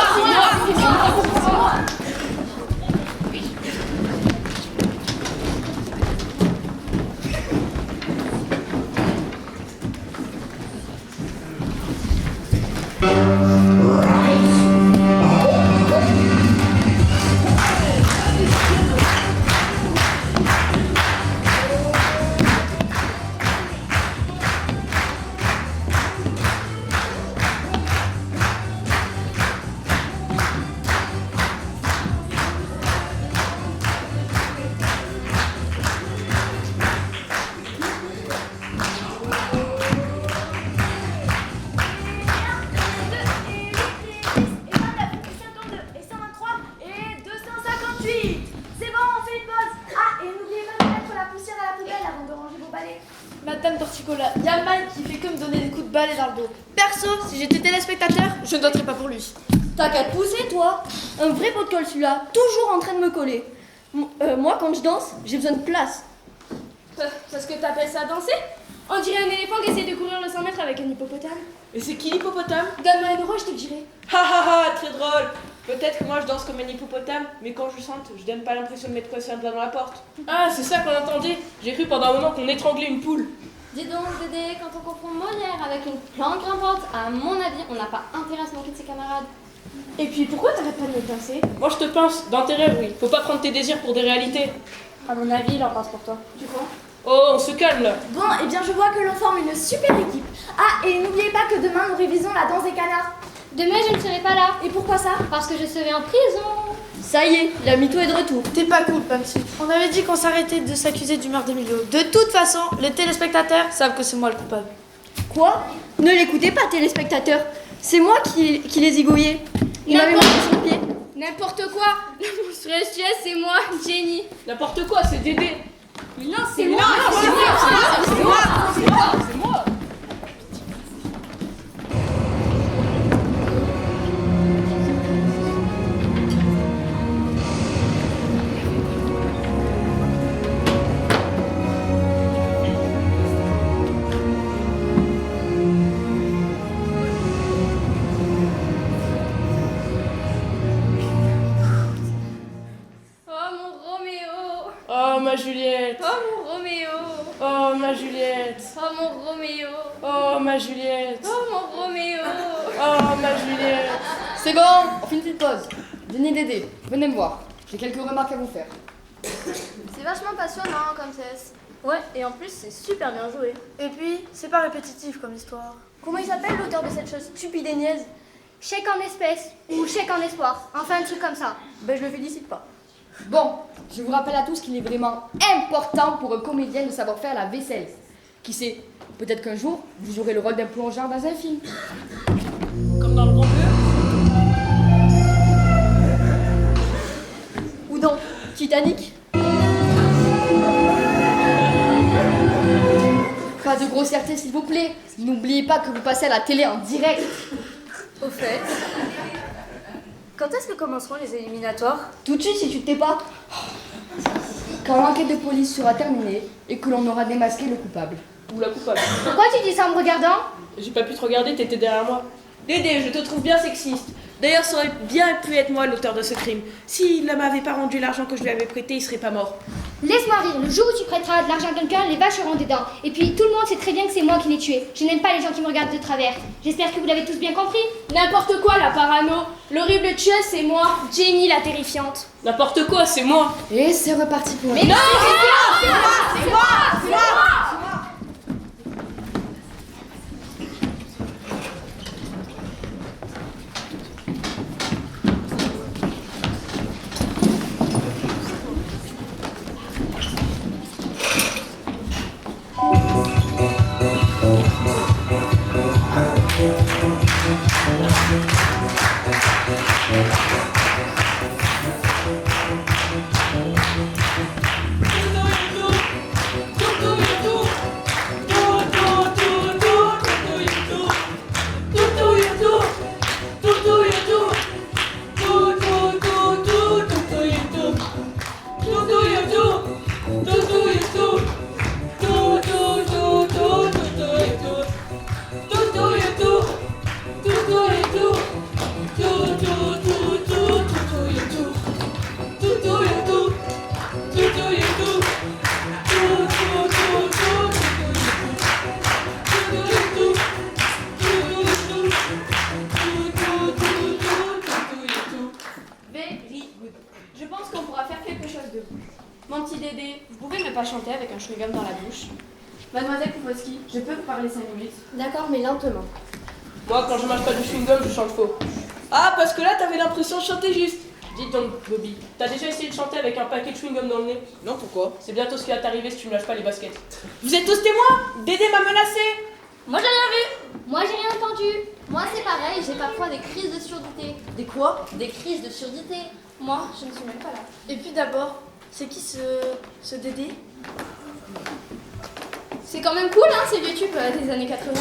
Madame Torticola, y a Mike qui fait que me donner des coups de balai dans le dos. Perso, si j'étais téléspectateur, je ne voterais pas pour lui. T'as qu'à te pousser, toi. Un vrai pot de colle, celui-là, toujours en train de me coller. Moi, quand je danse, j'ai besoin de place. Parce que t'appelles ça danser? On dirait un éléphant qui essaie de courir le 100 mètres avec un hippopotame. Et c'est qui l'hippopotame? Donne-moi une euro, je te le dirai. Ha ha ha, très drôle. Peut-être que moi je danse comme un hippopotame, mais quand je chante, je donne pas l'impression de mettre coincé un doigt dans la porte. Ah, c'est ça qu'on entendait. J'ai cru pendant un moment qu'on étranglait une poule. Dis donc, Dédé, quand on confond Molière avec une plante grimpante, à mon avis, on n'a pas intérêt à se moquer de ses camarades. Et puis pourquoi t'arrêtes pas de me pincer? Moi je te pince, dans tes rêves, oui. Faut pas prendre tes désirs pour des réalités. À mon avis, il en pense pour toi. Tu crois? Oh, on se calme là. Bon, eh bien je vois que l'on forme une super équipe. Ah, et n'oubliez pas que demain nous révisons la danse des canards. Demain, je ne serai pas là. Et pourquoi ça? Parce que je serai en prison. Ça y est, la mytho est de retour. T'es pas cool, Pamsi. On avait dit qu'on s'arrêtait de s'accuser du meurtre d'Emilio. De toute façon, les téléspectateurs savent que c'est moi le coupable. Quoi? Ne l'écoutez pas, téléspectateurs. C'est moi qui les zigouillais. Il m'avait marqué sur le pied. N'importe quoi. La monstrueuse tueuse, c'est moi, Jenny. N'importe quoi, c'est Dédé. Mais non, c'est moi. C'est moi. Oh ma Juliette. Oh mon Roméo. Oh ma Juliette. Oh mon Roméo. Oh ma Juliette. Oh mon Roméo. Oh ma Juliette. C'est bon, on fait une petite pause. Jenny, Dédé, venez me voir. J'ai quelques remarques à vous faire. C'est vachement passionnant comme cesse. Ouais, et en plus, c'est super bien joué. Et puis, c'est pas répétitif comme histoire. Comment il s'appelle l'auteur de cette chose stupide et niaise? Chèque en espèces ou chèque en espoir. Enfin, un truc comme ça. Ben, je le félicite pas. Bon, je vous rappelle à tous qu'il est vraiment important pour un comédien de savoir faire la vaisselle. Qui sait, peut-être qu'un jour, vous jouerez le rôle d'un plongeur dans un film. Comme dans le Grand Bleu. Ou dans Titanic. Pas de grossièreté, s'il vous plaît. N'oubliez pas que vous passez à la télé en direct. Au fait, quand est-ce que commenceront les éliminatoires? Tout de suite si tu te tais pas. Quand l'enquête de police sera terminée et que l'on aura démasqué le coupable. Ou la coupable. Pourquoi tu dis ça en me regardant? J'ai pas pu te regarder, t'étais derrière moi. Dédé, je te trouve bien sexiste. D'ailleurs, ça aurait bien pu être moi l'auteur de ce crime. S'il ne m'avait pas rendu l'argent que je lui avais prêté, il serait pas mort. Laisse-moi rire, le jour où tu prêteras de l'argent à quelqu'un, les vaches auront des dents. Et puis tout le monde sait très bien que c'est moi qui l'ai tué. Je n'aime pas les gens qui me regardent de travers. J'espère que vous l'avez tous bien compris. N'importe quoi, la parano. L'horrible tueuse, c'est moi, Jenny la terrifiante. N'importe quoi, c'est moi. Et c'est reparti pour... Mais non, c'est moi. Je pense qu'on pourra faire quelque chose de vous. Mon petit Dédé, vous pouvez ne pas chanter avec un chewing-gum dans la bouche. Mademoiselle Poufowski, je peux vous parler 5 minutes? D'accord, mais lentement. Moi, quand je mange pas du chewing-gum, je chante faux. Ah, parce que là, t'avais l'impression de chanter juste. Dis donc, Bobby, t'as déjà essayé de chanter avec un paquet de chewing-gum dans le nez? Non, pourquoi? C'est bientôt ce qui va t'arriver si tu me lâches pas les baskets. Vous êtes tous témoins? Dédé m'a menacé. Moi j'ai rien vu. Moi j'ai rien entendu. Moi c'est pareil, j'ai parfois des crises de surdité. Des quoi? Des crises de surdité. Moi, je ne suis même pas là. Et puis d'abord, c'est qui ce Dédé? C'est quand même cool hein, ces vieux tubes des années 80.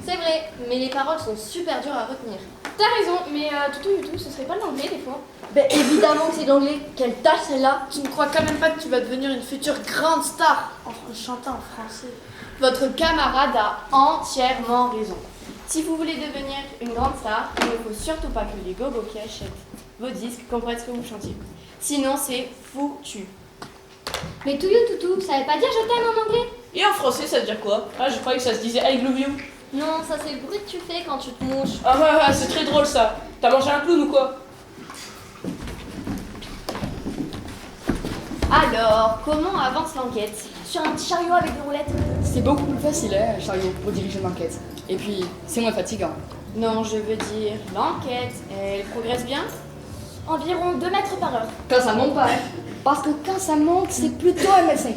C'est vrai, mais les paroles sont super dures à retenir. T'as raison, mais tout, ce serait pas de l'anglais des fois? Ben évidemment que c'est de l'anglais. Quelle tâche celle-là? Tu ne crois quand même pas que tu vas devenir une future grande star en chantant en français? Votre camarade a entièrement raison. Si vous voulez devenir une grande star, il ne faut surtout pas que les gogos qui achètent vos disques comprennent ce que vous chantiez. Sinon, c'est foutu. Mais toutou, toutou, ça veut pas dire je t'aime en anglais? Et en français, ça veut dire quoi? Ah, je croyais que ça se disait I love you. Non, ça c'est le bruit que tu fais quand tu te mouches. Ah ouais, c'est très drôle ça. T'as mangé un clown ou quoi? Alors, comment avance l'enquête? Sur un petit chariot avec des roulettes. C'est beaucoup plus facile, hein, un chariot, pour diriger une enquête. Et puis, c'est moins fatigant. Non, je veux dire, l'enquête, elle progresse bien? Environ 2 mètres par heure. Quand ça monte pas, hein. Parce que quand ça monte, c'est plutôt 1m50.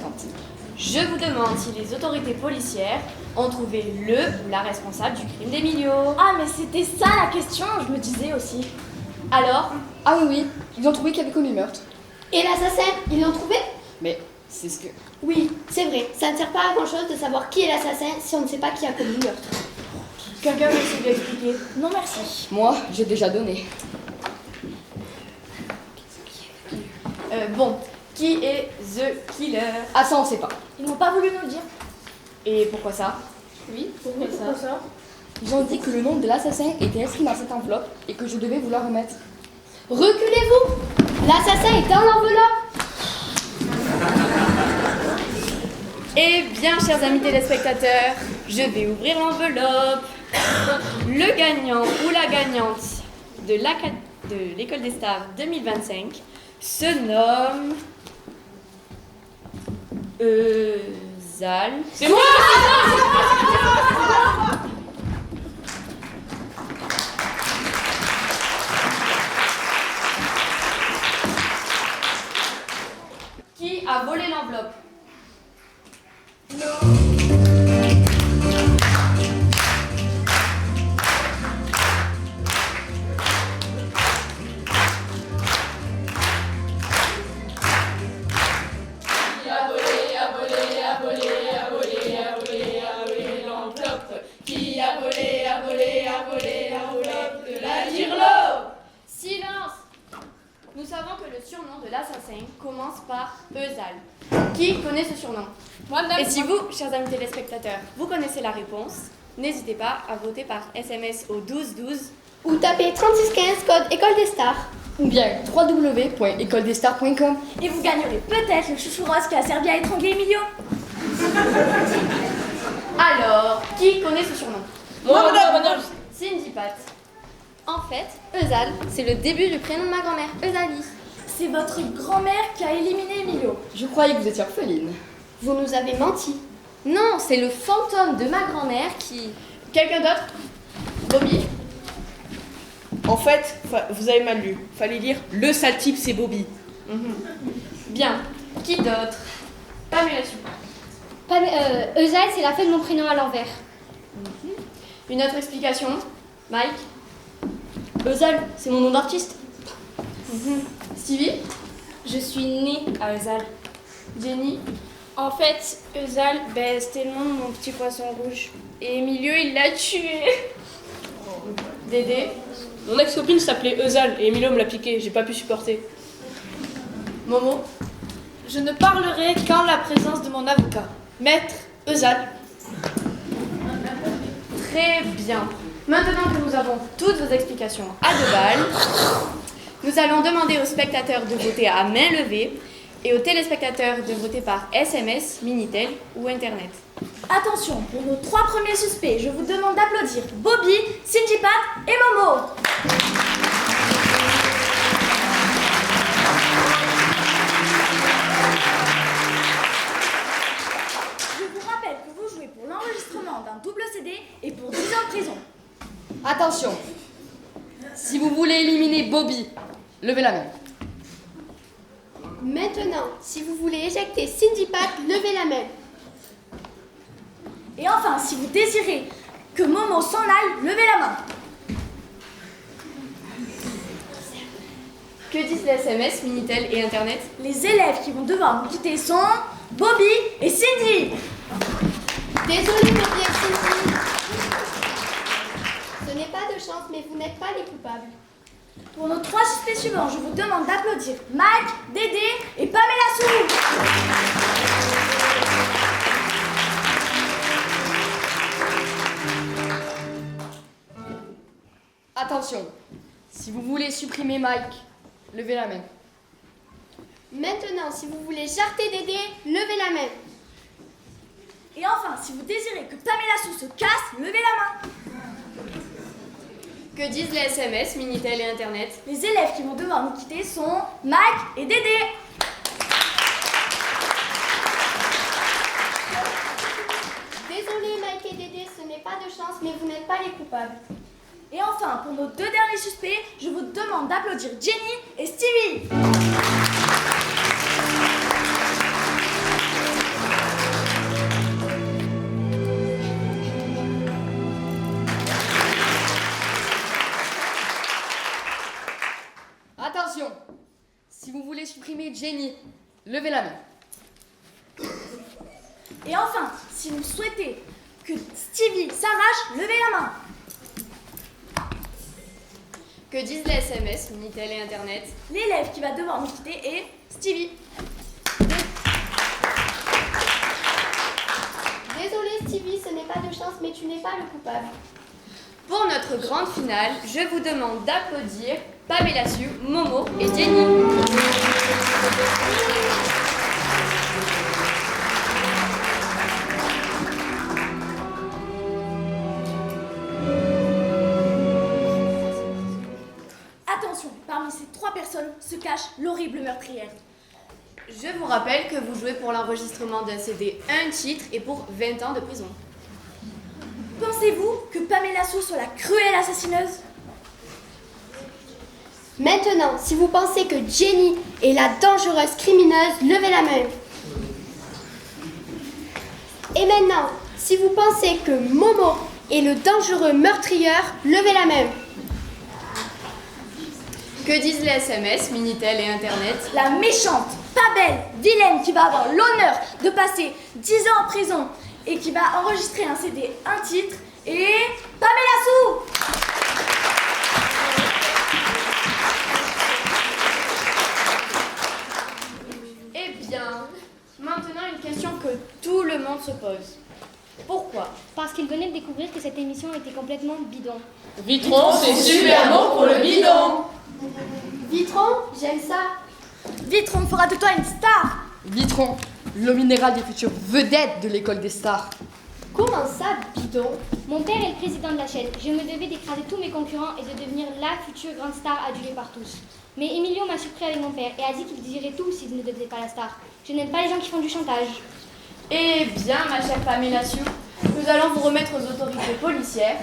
Je vous demande si les autorités policières ont trouvé le ou la responsable du crime d'Emilio. Ah, mais c'était ça la question, je me disais aussi. Alors? Ah oui, ils ont trouvé qu'il avait commis le meurtre. Et l'assassin, ils l'ont trouvé? Mais c'est ce que... Oui, c'est vrai. Ça ne sert pas à grand chose de savoir qui est l'assassin si on ne sait pas qui a commis le meurtre. Quelqu'un veut essayer de l'expliquer? Non, merci. Moi, j'ai déjà donné. Bon, qui est The Killer? Ah ça, on sait pas. Ils n'ont pas voulu nous le dire. Et pourquoi ça? Oui, pourquoi ça? Ils ont dit que le nom de l'assassin était inscrit dans cette enveloppe et que je devais vous la remettre. Reculez-vous! L'assassin est dans l'enveloppe! Eh bien, chers amis téléspectateurs, je vais ouvrir l'enveloppe. Le gagnant ou la gagnante de l'École des Stars 2025 se nomme... Zal. C'est moi! Qui a volé l'enveloppe? Silence! Nous savons que le surnom de l'assassin commence par Eusal. Qui connaît ce surnom? Moi, madame. Et si vous, chers amis téléspectateurs, vous connaissez la réponse, n'hésitez pas à voter par SMS au 1212 ou tapez 3615 code École des Stars. Ou bien www.écoledesstars.com. Et vous gagnerez peut-être le chouchou rose qui a servi à étrangler Emilio. Alors, qui connaît ce surnom? Moi, madame. Cindy Pat. En fait, Eusal, c'est le début du prénom de ma grand-mère, Eusalie. C'est votre grand-mère qui a éliminé Emilio. Je croyais que vous étiez orpheline. Vous nous avez menti. Non, c'est le fantôme de ma grand-mère qui... Quelqu'un d'autre? Bobby? En fait, vous avez mal lu. Fallait lire le sale type, c'est Bobby. Bien. Qui d'autre? Pamela Sue. Eusal, c'est la fin de mon prénom à l'envers. Une autre explication? Mike? Eusal, c'est mon nom d'artiste. Stevie? Je suis née à Eusal. Jenny? En fait, Eusal, c'était le nom de mon petit poisson rouge. Et Emilio, il l'a tué. Dédé? Mon ex-copine s'appelait Eusal et Emilio me l'a piqué, j'ai pas pu supporter. Momo? Je ne parlerai qu'en la présence de mon avocat, Maître Eusal. Très bien. Maintenant que nous avons toutes vos explications à 2 balles, nous allons demander aux spectateurs de voter à main levée et aux téléspectateurs de voter par SMS, Minitel ou Internet. Attention, pour nos 3 premiers suspects, je vous demande d'applaudir Bobby, Cindy Pat et Momo. Je vous rappelle que vous jouez pour l'enregistrement d'un double CD et pour 10 ans de prison. Attention, si vous voulez éliminer Bobby, levez la main. Maintenant, si vous voulez éjecter Cindy Pat, levez la main. Et enfin, si vous désirez que Momo s'en aille, levez la main. Que disent les SMS, Minitel et Internet? Les élèves qui vont devoir nous quitter sont Bobby et Cindy. Désolée, Bobby et Cindy. Ce n'est pas de chance, mais vous n'êtes pas les coupables. Pour nos 3 suspects suivants, je vous demande d'applaudir Mike, Dédé et Pamela Sue. Attention, si vous voulez supprimer Mike, levez la main. Maintenant, si vous voulez jarter Dédé, levez la main. Et enfin, si vous désirez que Pamela Sue se casse, levez la main. Que disent les SMS, Minitel et Internet? Les élèves qui vont devoir nous quitter sont Mike et Dédé. Désolée, Mike et Dédé, ce n'est pas de chance, mais vous n'êtes pas les coupables. Et enfin, pour nos 2 derniers suspects, je vous demande d'applaudir Jenny et Stevie. Attention, si vous voulez supprimer Jenny, levez la main. Et enfin, si vous souhaitez que Stevie s'arrache, levez la main. Que disent les SMS, Minitel et Internet? L'élève qui va devoir nous quitter est Stevie. Désolée, Stevie, ce n'est pas de chance, mais tu n'es pas le coupable. Pour notre grande finale, je vous demande d'applaudir Pamela Sue, Momo et Jenny. Attention, parmi ces 3 personnes se cache l'horrible meurtrière. Je vous rappelle que vous jouez pour l'enregistrement d'un CD, un titre et pour 20 ans de prison. Pensez-vous que Pamela Sue soit la cruelle assassineuse? Maintenant, si vous pensez que Jenny est la dangereuse crimineuse, levez la main. Et maintenant, si vous pensez que Momo est le dangereux meurtrieur, levez la main. Que disent les SMS, Minitel et Internet? La méchante, pas belle, vilaine qui va avoir l'honneur de passer 10 ans en prison et qui va enregistrer un CD, un titre, et Pamela Sue. se pose. Pourquoi? Parce qu'il venait de découvrir que cette émission était complètement bidon. Vitron, c'est super bon pour le bidon. Vitron, j'aime ça. Vitron fera de toi une star. Vitron, l'eau minérale des futures vedettes de l'école des stars. Comment ça, bidon? Mon père est le président de la chaîne. Je me devais d'écraser tous mes concurrents et de devenir la future grande star adulée par tous. Mais Emilio m'a surpris avec mon père et a dit qu'il dirait tout s'il ne devenait pas la star. Je n'aime pas les gens qui font du chantage. Eh bien, ma chère Pamela Sue, nous allons vous remettre aux autorités policières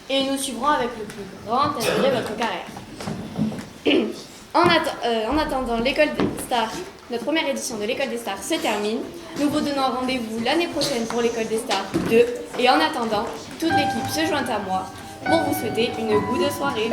et nous suivrons avec le plus grand intérêt votre carrière. En attendant, l'école des stars, notre première édition de l'école des stars se termine. Nous vous donnons rendez-vous l'année prochaine pour l'école des stars 2. Et en attendant, toute l'équipe se joint à moi pour vous souhaiter une goût de soirée.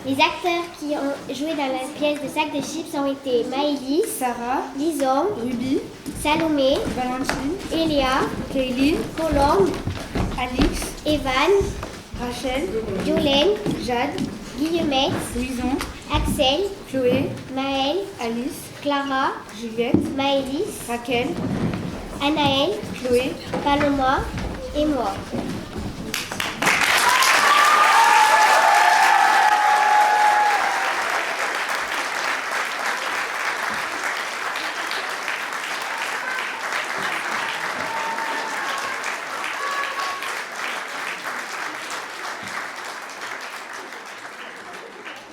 Les acteurs qui ont joué dans la pièce de Sac de Chips ont été Maëlys, Sarah, Lison, Ruby, Salomé, Valentine, Eléa, Kayline, Colombe, Alix, Evan, Rachel, Jolène, Jade, Guillemette, Louison, Axel, Chloé, Maëlle, Alice, Clara, Juliette, Maëlys, Raquel, Anaël, Chloé, Paloma et moi.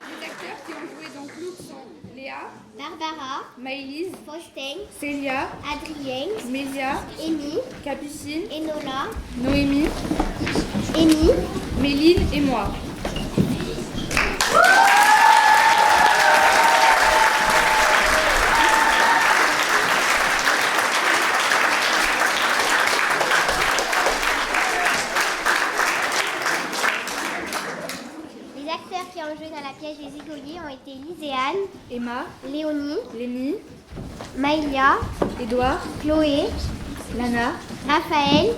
Les acteurs qui ont joué dans Clouk sont Léa, Barbara, Maëlys, Faustin, Célia, Adrien, Mélia, Amy, Capucine, Enola, Noémie, Amy, Méline et moi. Les acteurs qui ont joué dans la pièce des Igoliers ont été Liséane, Emma, Léonie, Lénie, Maïlia, Édouard, Chloé, Lana, Raphaël,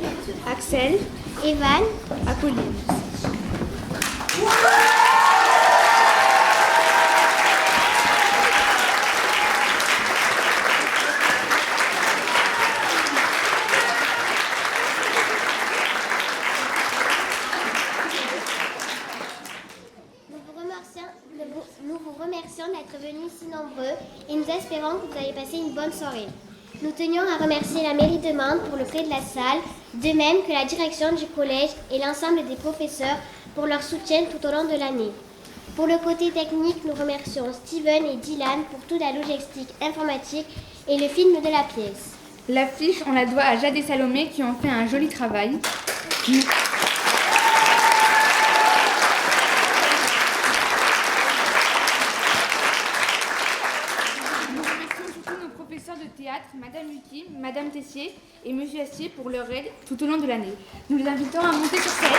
Axel, Evan, Apolline. Nous vous remercions d'être venus si nombreux et nous espérons que vous avez passé une bonne soirée. Nous tenions à remercier la mairie de Mende pour le prêt de la salle, de même que la direction du collège et l'ensemble des professeurs pour leur soutien tout au long de l'année. Pour le côté technique, nous remercions Steven et Dylan pour toute la logistique informatique et le film de la pièce. L'affiche, on la doit à Jade et Salomé qui ont fait un joli travail. Nous remercions surtout nos professeurs de théâtre, Madame Lutti, Madame Tessier et Monsieur Astier pour leur aide tout au long de l'année. Nous les invitons à monter sur scène.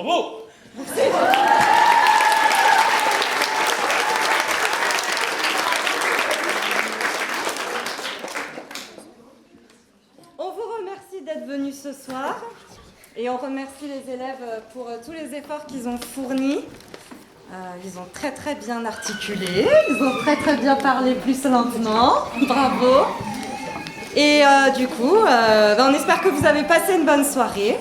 Bravo! On vous remercie d'être venus ce soir et on remercie les élèves pour tous les efforts qu'ils ont fournis. Ils ont très très bien articulé, ils ont très très bien parlé plus lentement. Bravo! Et du coup, on espère que vous avez passé une bonne soirée.